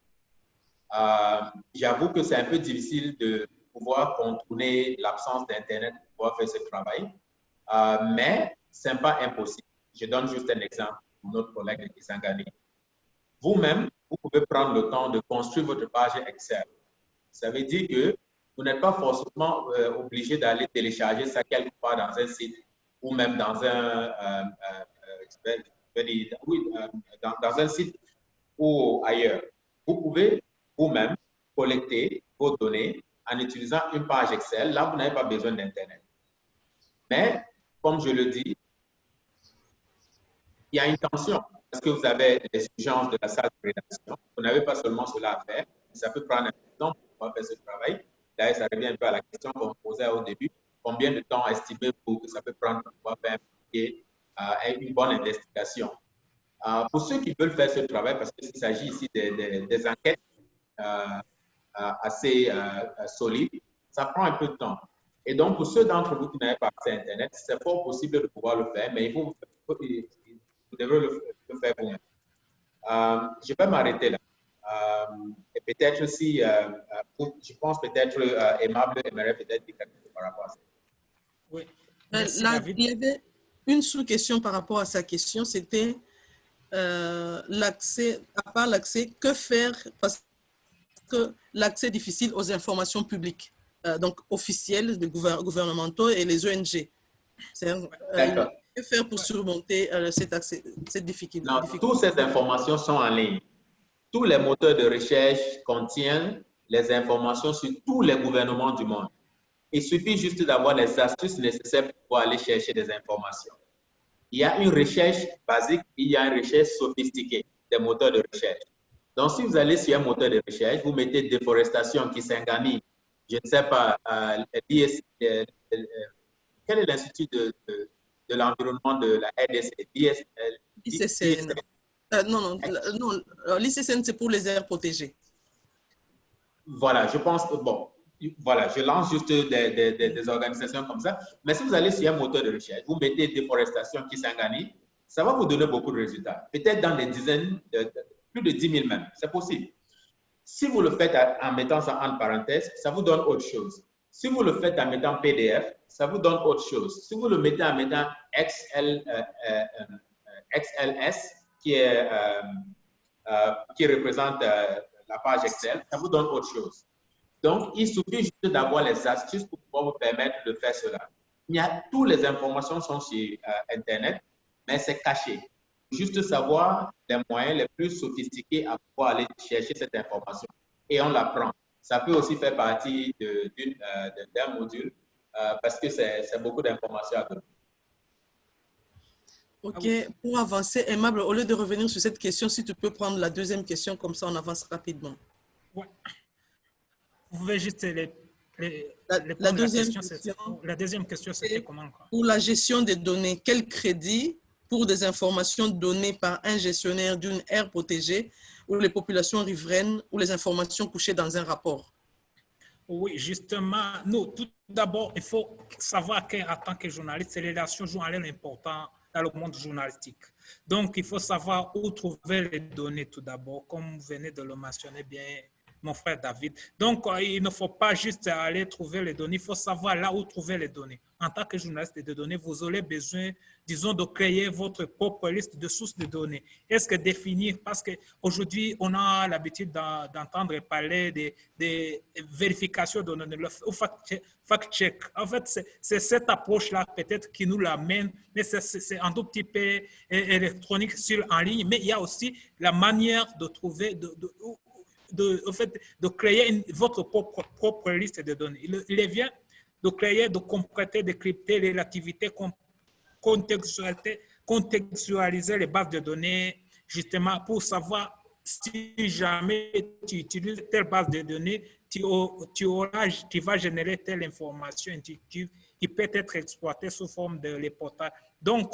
J'avoue que c'est un peu difficile de pouvoir contourner l'absence d'Internet pour pouvoir faire ce travail, mais ce n'est pas impossible. Je donne juste un exemple pour notre collègue Kisangani. Vous-même, vous pouvez prendre le temps de construire votre page Excel. Ça veut dire que vous n'êtes pas forcément obligé d'aller télécharger ça quelque part dans un site ou même dans dans un site ou ailleurs. Vous pouvez vous-même collecter vos données en utilisant une page Excel. Là, vous n'avez pas besoin d'Internet. Mais, comme je le dis, il y a une tension parce que vous avez les urgences de la salle de rédaction. Vous n'avez pas seulement cela à faire. Ça peut prendre un peu de temps pour pouvoir faire ce travail. D'ailleurs, ça revient un peu à la question qu'on posait au début. Combien de temps estimez-vous que ça peut prendre pour pouvoir faire une bonne investigation? Pour ceux qui veulent faire ce travail, parce qu'il s'agit ici des enquêtes assez solides, ça prend un peu de temps. Et donc, pour ceux d'entre vous qui n'avaient pas accès à Internet, c'est fort possible de pouvoir le faire, mais vous devrez le faire vous-même. Je vais m'arrêter là. Et peut-être aussi, je pense peut-être Aimable aimerait peut-être dire quelque chose par rapport à ça. Oui. Là, il y avait une sous-question par rapport à sa question, c'était l'accès, à part l'accès, que faire parce que l'accès est difficile aux informations publiques, donc officielles, gouvernementaux et les ONG. Que faire pour surmonter cette difficulté? Non, toutes ces informations sont en ligne. Tous les moteurs de recherche contiennent les informations sur tous les gouvernements du monde. Il suffit juste d'avoir les astuces nécessaires pour pouvoir aller chercher des informations. Il y a une recherche basique, il y a une recherche sophistiquée des moteurs de recherche. Donc, si vous allez sur un moteur de recherche, vous mettez déforestation Kisangani, je ne sais pas, quel est l'institut de l'environnement de la RDC? l'ICCN. Non, l'ICCN, c'est pour les aires protégées. Voilà, je pense que, bon, voilà, je lance juste des organisations comme ça. Mais si vous allez sur un moteur de recherche, vous mettez déforestation Kisangani, ça va vous donner beaucoup de résultats. Peut-être dans des dizaines, plus de 10 000 même, c'est possible. Si vous le faites en mettant ça en parenthèse, ça vous donne autre chose. Si vous le faites en mettant PDF, ça vous donne autre chose. Si vous le mettez en mettant XLS, qui représente la page Excel, ça vous donne autre chose. Donc, il suffit juste d'avoir les astuces pour pouvoir vous permettre de faire cela. Toutes les informations sont sur Internet, mais c'est caché. Il faut juste savoir les moyens les plus sophistiqués à pouvoir aller chercher cette information. Et on l'apprend. Ça peut aussi faire partie d'un module parce que c'est beaucoup d'informations à donner. OK. Pour avancer, Aimable, au lieu de revenir sur cette question, si tu peux prendre la deuxième question, comme ça on avance rapidement. Ouais. Vous pouvez juste la deuxième question, c'était comment? Pour la gestion des données, quel crédit pour des informations données par un gestionnaire d'une aire protégée ou les populations riveraines ou les informations couchées dans un rapport? Oui, justement, nous, tout d'abord, il faut savoir qu'en tant que journaliste, ces relations jouent un rôle important dans le monde journalistique. Donc, il faut savoir où trouver les données tout d'abord, comme vous venez de le mentionner bien, mon frère David. Donc, il ne faut pas juste aller trouver les données, il faut savoir là où trouver les données. En tant que journaliste de données, vous aurez besoin, disons, de créer votre propre liste de sources de données. Est-ce que définir, parce qu'aujourd'hui, on a l'habitude d'entendre parler des vérifications de données, le fact-check. En fait, c'est cette approche-là peut-être qui nous l'amène, mais c'est un tout petit peu électronique en ligne, mais il y a aussi la manière de trouver, en fait, de créer votre propre liste de données. Il est bien de créer, de compléter, de crypter les activités, contextualiser les bases de données, justement pour savoir si jamais tu utilises telle base de données, tu vas générer telle information intuitive qui peut être exploitée sous forme de reportage. Donc,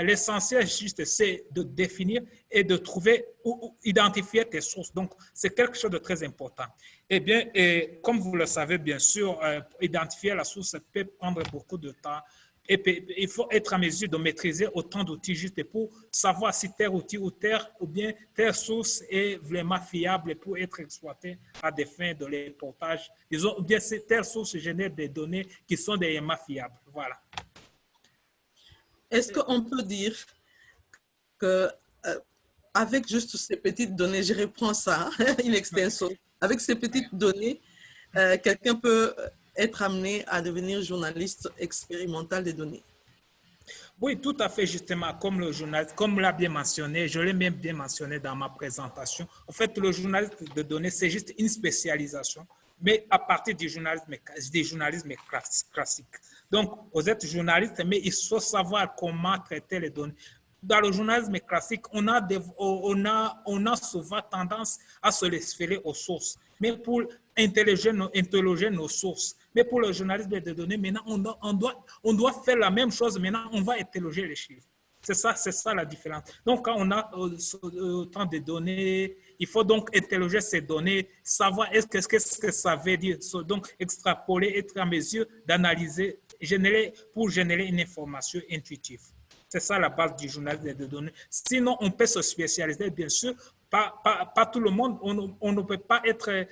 l'essentiel juste, c'est de définir et de trouver ou identifier tes sources. Donc, c'est quelque chose de très important. Eh bien, et comme vous le savez, bien sûr, identifier la source peut prendre beaucoup de temps. Et il faut être en mesure de maîtriser autant d'outils juste pour savoir si tel outil ou bien telle source est vraiment fiable pour être exploitée à des fins de reportage. Disons, ou bien si telle source génère des données qui sont vraiment fiables. Voilà. Est-ce qu'on peut dire que avec juste ces petites données, je reprends ça, in extenso, avec ces petites données, quelqu'un peut être amené à devenir journaliste expérimental des données? Oui, tout à fait, justement, comme le journaliste, comme l'a bien mentionné, je l'ai même bien mentionné dans ma présentation. En fait, le journaliste de données, c'est juste une spécialisation, mais à partir du journalisme classique. Donc, vous êtes journaliste, mais il faut savoir comment traiter les données. Dans le journalisme classique, on a souvent tendance à se référer aux sources, mais pour interroger nos sources. Mais pour le journalisme de données, maintenant, on doit faire la même chose. Maintenant, on va interroger les chiffres. C'est ça la différence. Donc, quand on a autant de données, il faut donc interroger ces données, savoir qu'est-ce que ça veut dire. Donc, extrapoler, être en mesure d'analyser, pour générer une information intuitive. C'est ça la base du journalisme de données. Sinon, on peut se spécialiser, bien sûr. Pas tout le monde, on ne peut pas être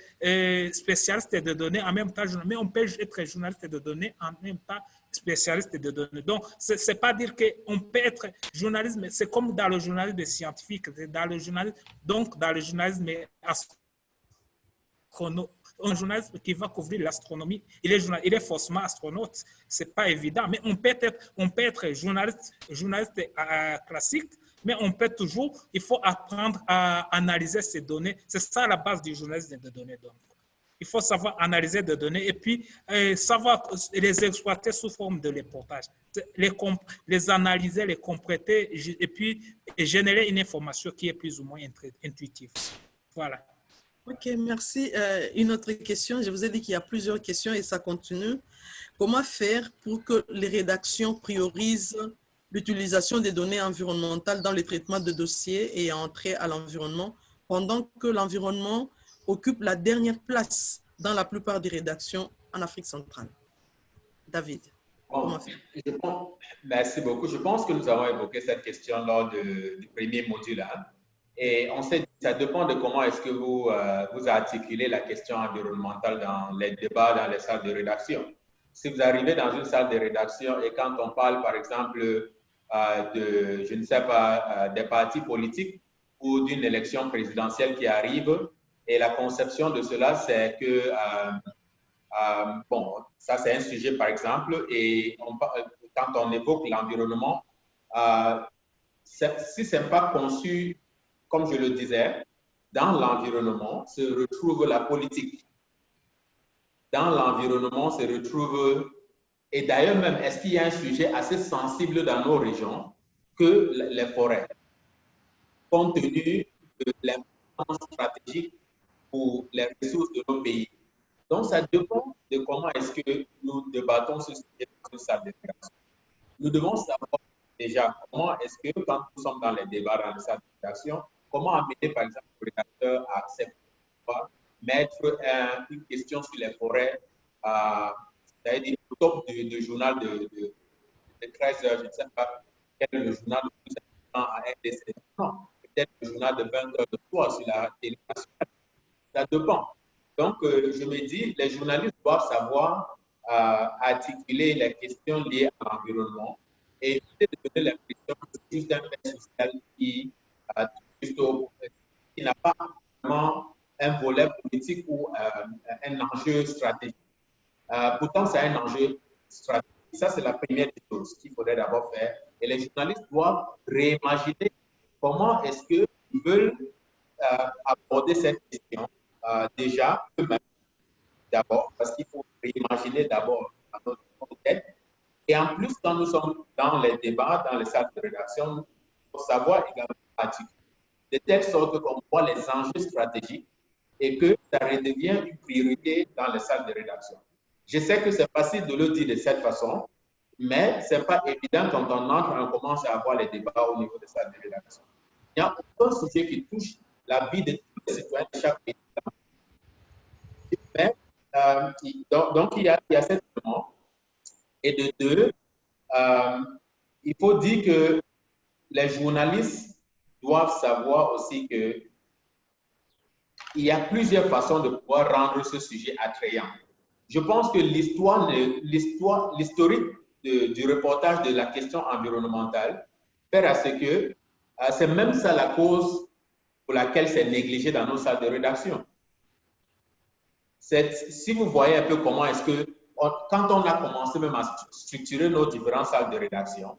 spécialiste de données en même temps, mais on peut être journaliste de données en même temps spécialiste de données. Donc, c'est pas dire qu'on peut être journaliste, c'est comme dans le journalisme scientifique, donc dans le journalisme un journaliste qui va couvrir l'astronomie, il est forcément astronaute. C'est pas évident, mais on peut être journaliste classique, mais on peut toujours, il faut apprendre à analyser ces données. C'est ça la base du journalisme de données. Donc, il faut savoir analyser des données et puis savoir les exploiter sous forme de reportage, les analyser, les compléter et puis générer une information qui est plus ou moins intuitive. Voilà. Ok, merci. Une autre question. Je vous ai dit qu'il y a plusieurs questions et ça continue. Comment faire pour que les rédactions priorisent l'utilisation des données environnementales dans le traitement de dossiers et entrer à l'environnement, pendant que l'environnement occupe la dernière place dans la plupart des rédactions en Afrique centrale? David, comment faire? Merci beaucoup. Je pense que nous avons évoqué cette question lors du premier module. Et on sait que ça dépend de comment est-ce que vous articulez la question environnementale dans les débats, dans les salles de rédaction. Si vous arrivez dans une salle de rédaction et quand on parle, par exemple, je ne sais pas, des partis politiques ou d'une élection présidentielle qui arrive, et la conception de cela, c'est que, bon, ça c'est un sujet, par exemple, et quand on évoque l'environnement, si ce n'est pas conçu comme je le disais, dans l'environnement se retrouve la politique. Dans l'environnement se retrouve, et d'ailleurs même, est-ce qu'il y a un sujet assez sensible dans nos régions que les forêts, compte tenu de l'importance stratégique pour les ressources de nos pays. Donc, ça dépend de comment est-ce que nous débattons ce sujet dans cette déclaration. Nous devons savoir déjà comment est-ce que, quand nous sommes dans les débats dans cette déclaration, comment amener, par exemple, le rédacteur à accepter mettre une question sur les forêts, c'est-à-dire au top du journal de 13 heures, je ne sais pas quel est le journal le plus important à RDC. Non, peut-être le journal de 20 heures de soir sur la télé nationale. Ça dépend. Donc, je me dis, les journalistes doivent savoir articuler les questions liées à l'environnement et éviter de donner l'impression que c'est juste un fait social qui n'a pas vraiment un volet politique ou un enjeu stratégique. Pourtant, c'est un enjeu stratégique. Ça, c'est la première des choses qu'il faudrait d'abord faire. Et les journalistes doivent réimaginer comment est-ce qu'ils veulent aborder cette question déjà eux-mêmes, d'abord, parce qu'il faut réimaginer d'abord dans notre tête. Et en plus, quand nous sommes dans les débats, dans les salles de rédaction, il faut savoir également articuler de telle sorte qu'on voit les enjeux stratégiques et que ça redevient une priorité dans les salles de rédaction. Je sais que c'est facile de le dire de cette façon, mais ce n'est pas évident quand on entre et on commence à avoir les débats au niveau des salles de rédaction. Il y a aucun sujet qui touche la vie de tous les citoyens de chaque pays. Mais, donc, il y a cet élément. Et de deux, il faut dire que les journalistes doivent savoir aussi que il y a plusieurs façons de pouvoir rendre ce sujet attrayant. Je pense que l'historique du reportage de la question environnementale fait à ce que c'est même ça la cause pour laquelle c'est négligé dans nos salles de rédaction. Si vous voyez un peu comment est-ce que, quand on a commencé même à structurer nos différentes salles de rédaction,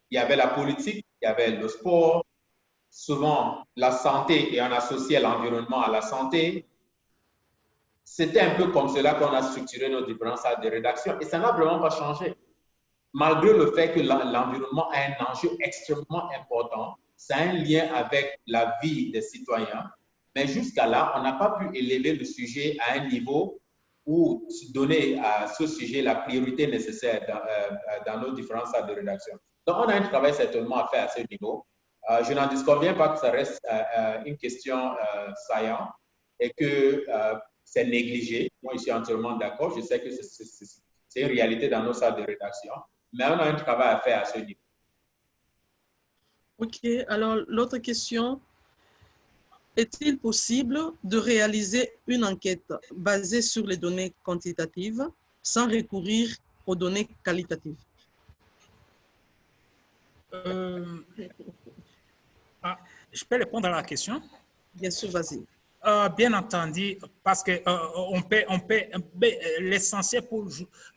il y avait la politique, il y avait le sport, souvent la santé, et on associait l'environnement à la santé. C'était un peu comme cela qu'on a structuré nos différentes salles de rédaction et ça n'a vraiment pas changé. Malgré le fait que l'environnement a un enjeu extrêmement important, ça a un lien avec la vie des citoyens, mais jusqu'à là, on n'a pas pu élever le sujet à un niveau ou donner à ce sujet la priorité nécessaire dans nos différentes salles de rédaction. Donc, on a un travail certainement à faire à ce niveau. Je n'en disconviens pas que ça reste une question saillante et que c'est négligé. Moi, je suis entièrement d'accord. Je sais que c'est une réalité dans nos salles de rédaction, mais on a un travail à faire à ce niveau. OK. Alors, l'autre question, est-il possible de réaliser une enquête basée sur les données quantitatives sans recourir aux données qualitatives? Je peux répondre à la question? Bien sûr, vas-y. Bien entendu, parce que l'essentiel,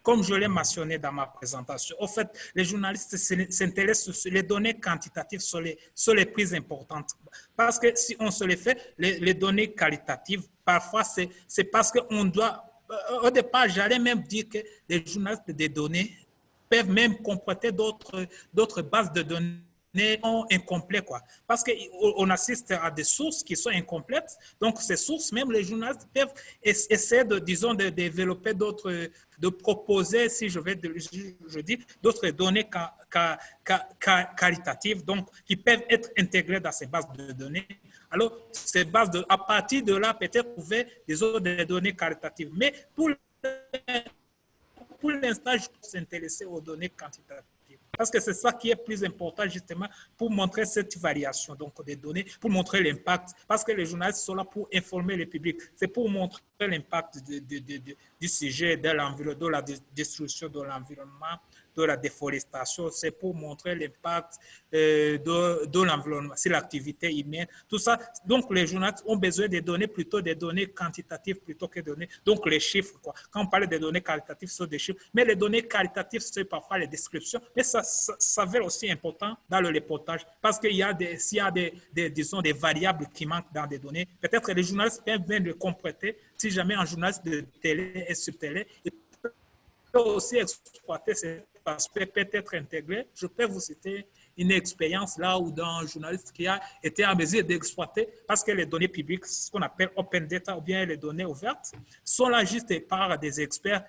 comme je l'ai mentionné dans ma présentation, au fait, les journalistes s'intéressent sur les données quantitatives, sont les plus importantes. Parce que si on se les fait, les données qualitatives, parfois, c'est parce qu'on doit, au départ, j'allais même dire que les journalistes des données peuvent même compléter d'autres bases de données incomplets, quoi. Parce qu'on assiste à des sources qui sont incomplètes. Donc, ces sources, même les journalistes peuvent essayer de développer de proposer, si je dis, d'autres données qualitatives, donc, qui peuvent être intégrées dans ces bases de données. Alors, à partir de là, peut-être trouver des données qualitatives. Mais pour l'instant, je peux s'intéresser aux données quantitatives. Parce que c'est ça qui est plus important justement pour montrer cette variation donc des données, pour montrer l'impact. Parce que les journalistes sont là pour informer le public. C'est pour montrer l'impact du sujet de la destruction de l'environnement, de la déforestation. C'est pour montrer l'impact de l'environnement, c'est l'activité humaine, tout ça. Donc, les journalistes ont besoin de données, plutôt des données quantitatives plutôt que des données. Donc, les chiffres, quoi. Quand on parle des données qualitatives, ce sont des chiffres. Mais les données qualitatives, c'est parfois les descriptions. Mais ça s'avère aussi important dans le reportage parce qu'il y a s'il y a disons, des variables qui manquent dans des données, peut-être que les journalistes peuvent bien le compléter. Si jamais un journaliste de télé est sur télé, il peut aussi exploiter cet aspect, peut-être intégré. Je peux vous citer une expérience là où dans un journaliste qui a été en mesure d'exploiter parce que les données publiques, ce qu'on appelle open data ou bien les données ouvertes, sont là juste par des experts,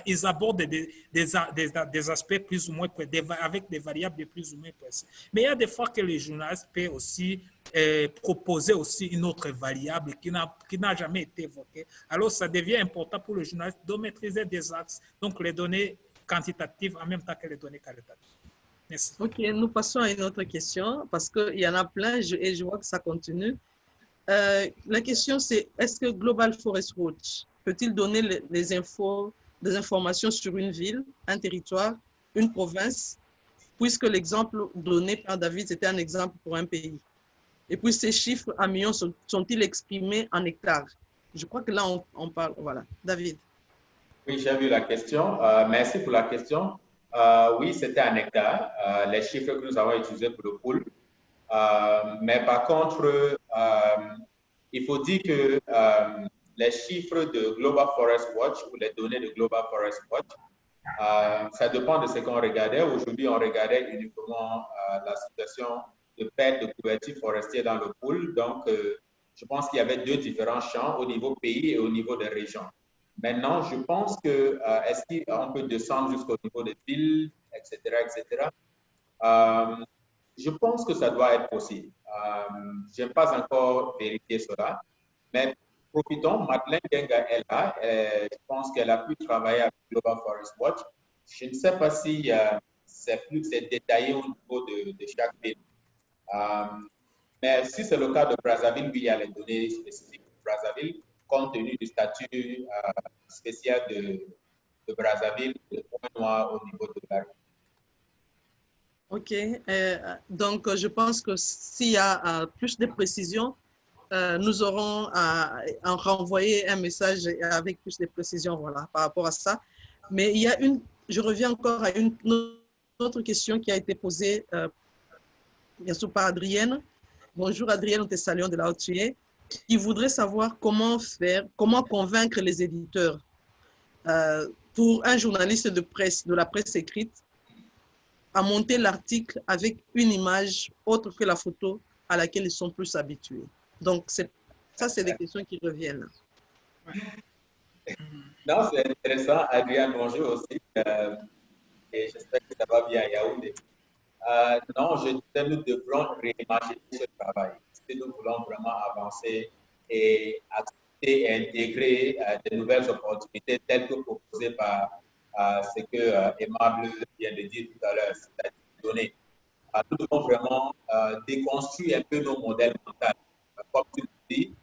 ils abordent des aspects plus ou moins, avec des variables de plus ou moins précis. Mais il y a des fois que les journalistes peuvent aussi proposer aussi une autre variable qui n'a jamais été évoquée. Alors, ça devient important pour le journaliste de maîtriser des axes, donc les données quantitatives en même temps que les données qualitatives. Merci. OK, nous passons à une autre question parce qu'il y en a plein et je vois que ça continue. La question, c'est est-ce que Global Forest Watch peut-il donner des informations sur une ville, un territoire, une province, puisque l'exemple donné par David, c'était un exemple pour un pays. Et puis ces chiffres en millions sont-ils exprimés en hectares? Je crois que là, on parle. Voilà. David. Oui, j'ai vu la question. Merci pour la question. Oui, c'était en hectares, les chiffres que nous avons utilisés pour le pool. Mais par contre, il faut dire que les chiffres de Global Forest Watch ou les données de Global Forest Watch, ça dépend de ce qu'on regardait. Aujourd'hui, on regardait uniquement la situation de perte de couverture forestière dans le pool. Donc, je pense qu'il y avait deux différents champs au niveau pays et au niveau des régions. Maintenant, je pense que est-ce qu'on peut descendre jusqu'au niveau des villes, etc., etc. Je pense que ça doit être possible. Je n'ai pas encore vérifié cela, mais profitons. Madeleine Genga est là. Je pense qu'elle a pu travailler avec Global Forest Watch. Je ne sais pas si c'est détaillé au niveau de chaque ville. Mais si c'est le cas de Brazzaville, oui, il y a les données spécifiques de Brazzaville, compte tenu du statut spécial de Brazzaville, de Pointe-Noire au niveau de la rue. OK. Donc, je pense que s'il y a plus de précisions, nous aurons à renvoyer un message avec plus de précisions, voilà, par rapport à ça. Mais il y a je reviens encore à une autre question qui a été posée, bien sûr, par Adrienne. Bonjour Adrienne, nous te saluons de là où tu es. Qui voudrait savoir comment convaincre les éditeurs pour un journaliste de presse, de la presse écrite, à monter l'article avec une image autre que la photo à laquelle ils sont plus habitués. Donc, ça, c'est des questions qui reviennent. Non, c'est intéressant. Adrienne, bonjour aussi. Et j'espère que ça va bien à Yaoundé. Non, je disais, nous devrons réimaginer ce travail. Si nous voulons vraiment avancer et accepter et intégrer de nouvelles opportunités telles que proposées par ce que Aimable vient de dire tout à l'heure, c'est-à-dire donner. Nous devons vraiment déconstruire un peu nos modèles mentaux. Comme tu le dis,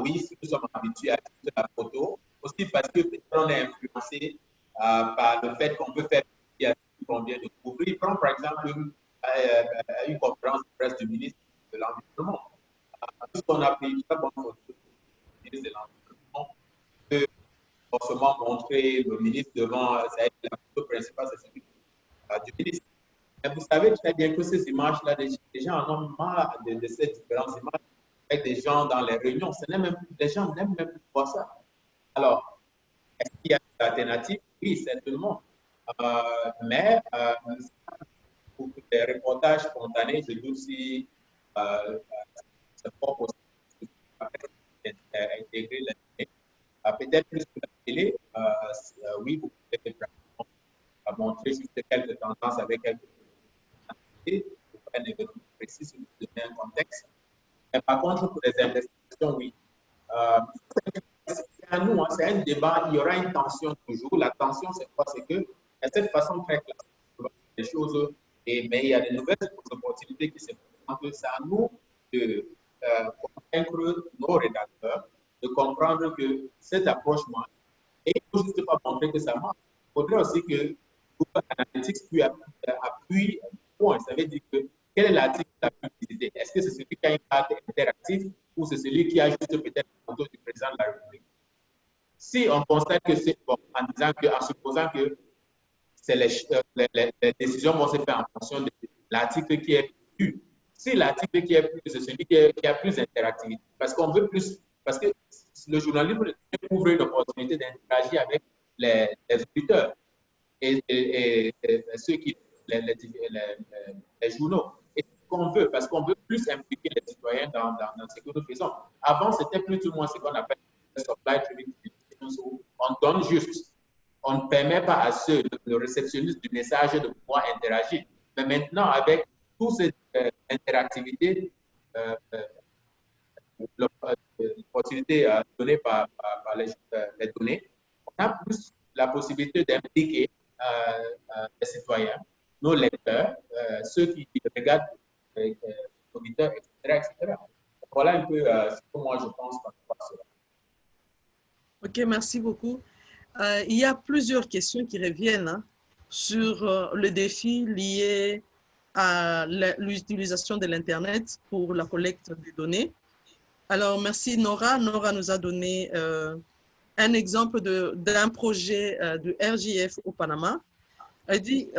oui, si nous sommes habitués à la photo, aussi parce que on est influencé par le fait qu'on peut faire ce qu'on vient de couvrir. Prends par exemple une conférence de presse du ministre de l'Environnement. Puisqu'on a pris une très bonne photo du ministre de l'Environnement, peut forcément montrer le ministre devant, la photo principale, c'est celui du ministre. Mais vous savez très bien que ces images-là, les gens en ont marre de ces différentes images avec des gens dans les réunions. Les gens n'aiment même plus voir ça. Alors, est-ce qu'il y a des alternatives? Oui, certainement. Mais pour les reportages spontanés, je doute si c'est pas possible d'intégrer la télé. Peut-être plus que la télé, oui, vous pouvez montrer juste quelques tendances avec quelques pour faire un événement précis, si vous donnez un contexte. Mais par contre, pour les investigations, oui. C'est à nous, c'est un débat, il y aura une tension toujours. La tension, c'est quoi? C'est que, de cette façon très classique, des choses, mais il y a de nouvelles opportunités qui se présentent. C'est à nous de convaincre nos rédacteurs de comprendre que cette approche marche. Et il ne faut juste pas montrer que ça marche. Il faudrait aussi que Google Analytics appuie un point. Ça veut dire que quel est l'article la plus visité? Est-ce que c'est celui qui a une carte interactive ou c'est celui qui a juste peut-être la photo du président de la République? Si on constate que c'est bon, en supposant que les décisions vont se faire en fonction de l'article qui est plus. Si l'article qui est plus, c'est celui qui a plus d'interactivité. Parce qu'on veut plus, parce que le journalisme ouvre une opportunité d'interagir avec les auditeurs et ceux qui, les journaux. Et ce qu'on veut, parce qu'on veut plus impliquer les citoyens dans ce que nous faisons. Avant, c'était plus ou moins ce qu'on appelle le supply trading, où on donne juste. On ne permet pas à ceux, le réceptionniste du message, de pouvoir interagir. Mais maintenant, avec toute cette interactivité, opportunités données par les données, on a plus la possibilité d'impliquer les citoyens, nos lecteurs, ceux qui regardent les auditeurs, etc., etc. Voilà un peu ce que moi je pense par rapport à cela. Ok, merci beaucoup. Il y a plusieurs questions qui reviennent hein, sur le défi lié à l'utilisation de l'Internet pour la collecte des données. Alors, merci Nora. Nora nous a donné un exemple d'un projet du RJF au Panama. Elle dit,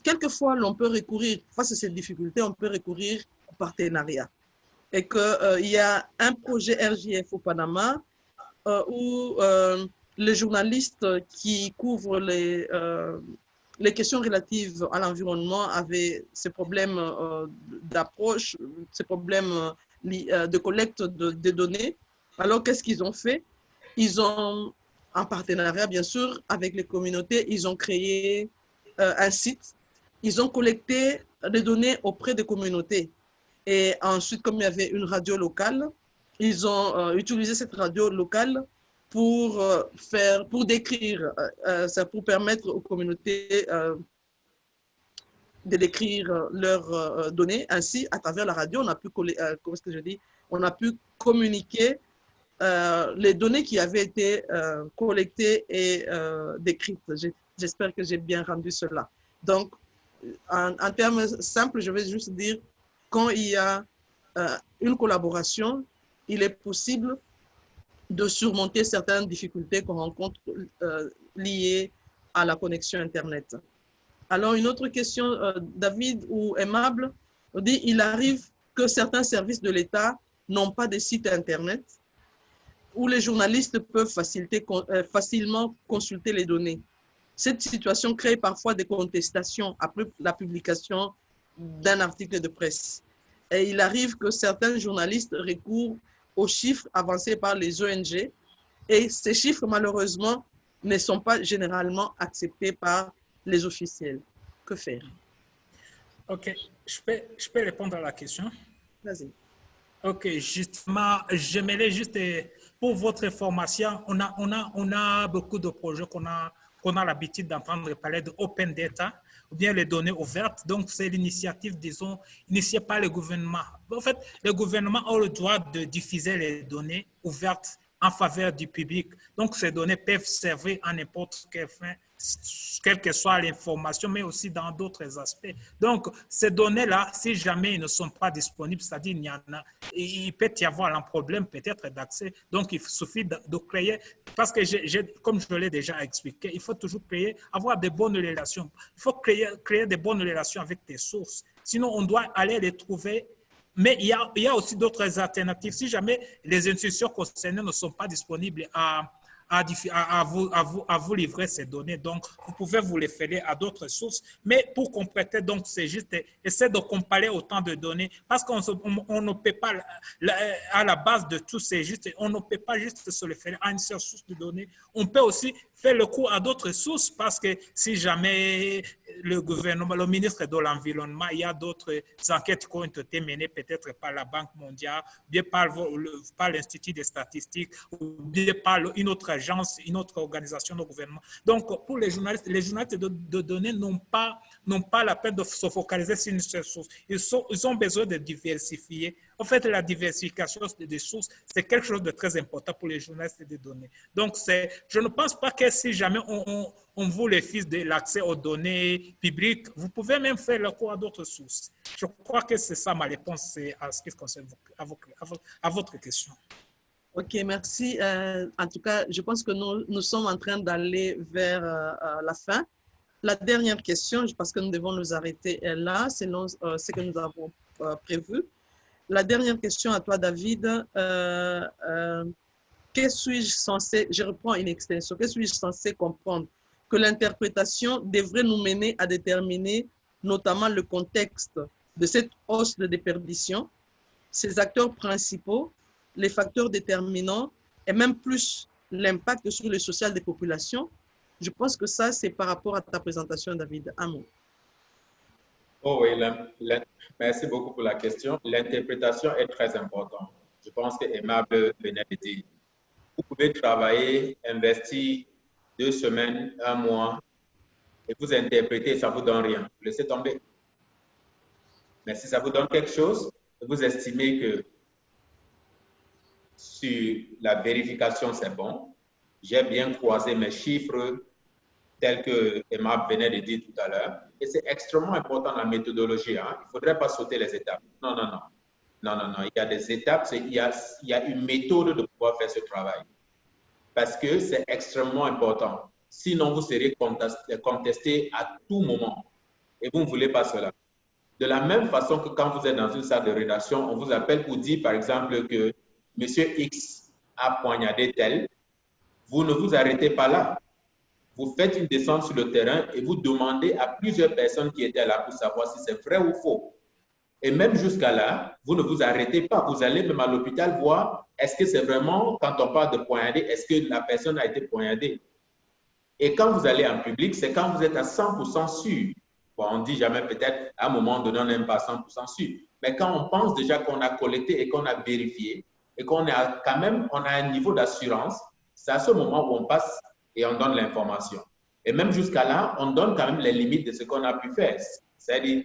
quelquefois, l'on peut recourir, face à cette difficulté, on peut recourir au partenariat. Et qu'il y a un projet RJF au Panama où les journalistes qui couvrent les questions relatives à l'environnement avaient ces problèmes d'approche, ces problèmes de collecte de données. Alors, qu'est-ce qu'ils ont fait? Ils ont, en partenariat, bien sûr, avec les communautés, ils ont créé un site. Ils ont collecté des données auprès des communautés. Et ensuite, comme il y avait une radio locale, ils ont utilisé cette radio locale pour décrire, pour permettre aux communautés de décrire leurs données. Ainsi, à travers la radio, on a pu, on a pu communiquer les données qui avaient été collectées et décrites. J'espère que j'ai bien rendu cela. Donc, en termes simples, je vais juste dire, quand il y a une collaboration, il est possible de surmonter certaines difficultés qu'on rencontre liées à la connexion Internet. Alors, une autre question, David ou Aimable, dit il arrive que certains services de l'État n'ont pas de site Internet où les journalistes peuvent facilement consulter les données. Cette situation crée parfois des contestations après la publication d'un article de presse. Et il arrive que certains journalistes recourent aux chiffres avancés par les ONG et ces chiffres, malheureusement, ne sont pas généralement acceptés par les officiels. Que faire? OK, je peux répondre à la question. Vas-y. OK, justement, j'aimerais juste, pour votre information, on a beaucoup de projets qu'on a l'habitude d'entendre parler de Open Data, ou bien les données ouvertes. Donc, c'est l'initiative, disons, initiée par le gouvernement. En fait, le gouvernement a le droit de diffuser les données ouvertes en faveur du public. Donc, ces données peuvent servir à n'importe quelle fin, quelle que soit l'information, mais aussi dans d'autres aspects. Donc, ces données-là, si jamais ils ne sont pas disponibles, c'est-à-dire il peut y avoir un problème peut-être d'accès. Donc, il suffit de créer, parce que comme je l'ai déjà expliqué, il faut toujours avoir de bonnes relations. Il faut créer de bonnes relations avec tes sources. Sinon, on doit aller les trouver. Mais il y a aussi d'autres alternatives. Si jamais les institutions concernées ne sont pas disponibles à vous livrer ces données, donc vous pouvez vous référer à d'autres sources. Mais pour compléter, donc c'est juste essayer de comparer autant de données parce qu'on ne peut pas, à la base de tout, c'est juste, on ne peut pas juste se référer à une seule source de données. On peut aussi faire le coup à d'autres sources parce que si jamais le gouvernement, le ministre de l'Environnement, il y a d'autres enquêtes qui ont été menées peut-être par la Banque mondiale, bien par l'Institut des statistiques, ou bien par une autre agence, une autre organisation de gouvernement. Donc, pour les journalistes de données n'ont pas la peine de se focaliser sur une seule source. Ils ont besoin de diversifier. En fait, la diversification des sources, c'est quelque chose de très important pour les journalistes de données. Donc, je ne pense pas que si jamais on vous refuse de l'accès aux données publiques, vous pouvez même faire le coup à d'autres sources. Je crois que c'est ça ma réponse à ce qui concerne à votre question. OK, merci. En tout cas, je pense que nous sommes en train d'aller vers la fin. La dernière question, parce que nous devons nous arrêter là, selon ce que nous avons prévu. La dernière question à toi, David. Que suis-je censé, je reprends une extension, que suis-je censé comprendre? Que l'interprétation devrait nous mener à déterminer notamment le contexte de cette hausse de déperdition, ses acteurs principaux, les facteurs déterminants et même plus l'impact sur le social des populations. Je pense que ça, c'est par rapport à ta présentation, David. Un mot. Oh oui, merci beaucoup pour la question. L'interprétation est très importante. je pense que Aimable venait de dire. Vous pouvez travailler, investir 2 semaines, 1 mois, et vous interprétez, ça ne vous donne rien. Vous laissez tomber. Mais si ça vous donne quelque chose, vous estimez que sur la vérification, c'est bon, j'ai bien croisé mes chiffres tels que Emma venait de dire tout à l'heure, et c'est extrêmement important la méthodologie. Hein? Il ne faudrait pas sauter les étapes. Non, non, non. Non, non, non. Il y a des étapes, il y a une méthode de pouvoir faire ce travail. Parce que c'est extrêmement important. Sinon, vous serez contesté à tout moment. Et vous ne voulez pas cela. De la même façon que quand vous êtes dans une salle de rédaction, on vous appelle pour dire, par exemple, que M. X a poignardé tel, vous ne vous arrêtez pas là. Vous faites une descente sur le terrain et vous demandez à plusieurs personnes qui étaient là pour savoir si c'est vrai ou faux. Et même jusqu'à là, vous ne vous arrêtez pas. Vous allez même à l'hôpital voir, est-ce que c'est vraiment, quand on parle de poignarder, est-ce que la personne a été poignardée? Et quand vous allez en public, c'est quand vous êtes à 100% sûr. Bon, on dit jamais peut-être, à un moment donné, on n'est pas 100% sûr. Mais quand on pense déjà qu'on a collecté et qu'on a vérifié, et qu'on a quand même, on a un niveau d'assurance, c'est à ce moment où on passe et on donne l'information. Et même jusqu'à là, on donne quand même les limites de ce qu'on a pu faire. C'est-à-dire,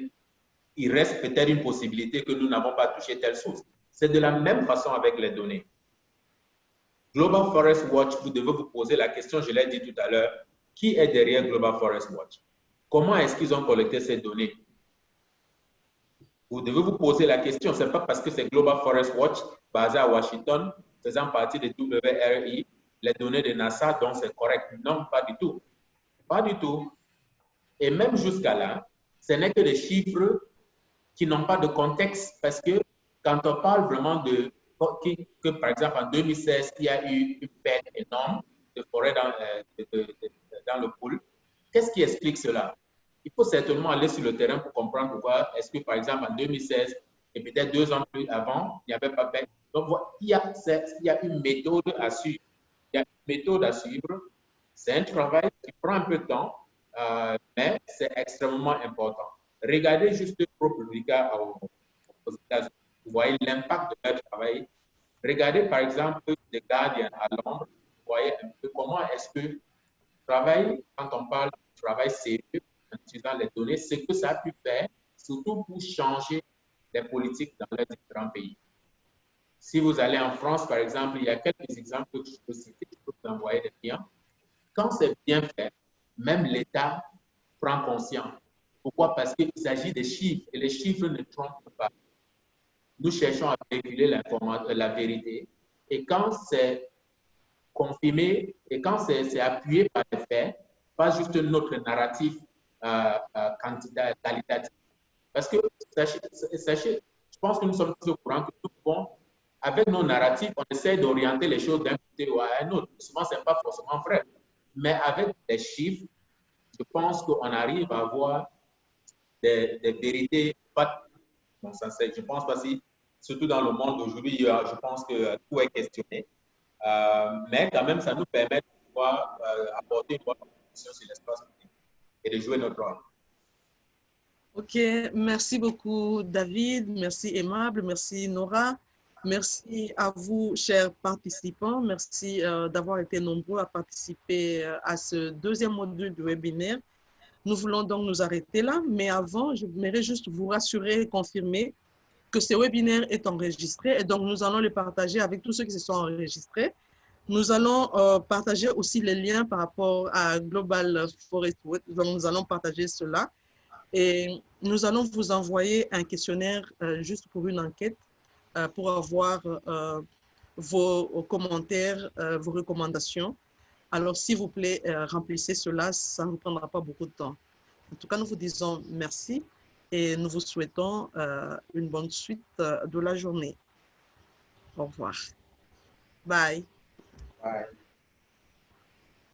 il reste peut-être une possibilité que nous n'avons pas touché telle source. C'est de la même façon avec les données. Global Forest Watch, vous devez vous poser la question, je l'ai dit tout à l'heure, qui est derrière Global Forest Watch? Comment est-ce qu'ils ont collecté ces données? Vous devez vous poser la question, ce n'est pas parce que c'est Global Forest Watch, basé à Washington, faisant partie de WRI, les données de NASA, donc c'est correct. Non, pas du tout. Pas du tout. Et même jusqu'à là, ce n'est que des chiffres qui n'ont pas de contexte, parce que quand on parle vraiment de que par exemple en 2016, il y a eu une perte énorme de forêt dans le pool, qu'est-ce qui explique cela? Il faut certainement aller sur le terrain pour comprendre pourquoi est-ce que par exemple en 2016 et peut-être 2 ans plus avant, il n'y avait pas perte. Donc il y a une méthode à suivre. Il y a une méthode à suivre. C'est un travail qui prend un peu de temps, mais c'est extrêmement important. Regardez juste ProPublica aux États-Unis. Vous voyez l'impact de leur travail. Regardez par exemple The Guardian à Londres. Vous voyez un peu comment est-ce que travail, quand on parle de travail sérieux, en utilisant les données, ce que ça a pu faire, surtout pour changer les politiques dans les différents pays. Si vous allez en France, par exemple, il y a quelques exemples que je peux citer, je peux vous envoyer des liens. Quand c'est bien fait, même l'État prend conscience. Pourquoi? Parce qu'il s'agit des chiffres et les chiffres ne trompent pas. Nous cherchons à véhiculer la vérité et quand c'est confirmé et quand c'est appuyé par les faits, pas juste notre narratif qualitatif. Parce que, sachez, je pense que nous sommes tous au courant que nous pouvons, avec nos narratifs, on essaie d'orienter les choses d'un côté ou à un autre. Souvent, ce n'est pas forcément vrai. Mais avec des chiffres, je pense qu'on arrive à avoir des vérités pas bon, ça, je pense pas si, surtout dans le monde d'aujourd'hui, je pense que tout est questionné. Mais quand même, ça nous permet de pouvoir apporter une bonne contribution sur l'espace public et de jouer notre rôle. Ok, merci beaucoup David, merci Aimable, merci Nora, merci à vous chers participants, merci d'avoir été nombreux à participer à ce deuxième module du webinaire. Nous voulons donc nous arrêter là, mais avant, je voudrais juste vous rassurer et confirmer que ce webinaire est enregistré et donc nous allons le partager avec tous ceux qui se sont enregistrés. Nous allons partager aussi les liens par rapport à Global Forest Watch, donc nous allons partager cela et nous allons vous envoyer un questionnaire juste pour une enquête pour avoir vos commentaires, vos recommandations. Alors, s'il vous plaît, remplissez cela, ça ne vous prendra pas beaucoup de temps. En tout cas, nous vous disons merci et nous vous souhaitons une bonne suite de la journée. Au revoir. Bye. Bye.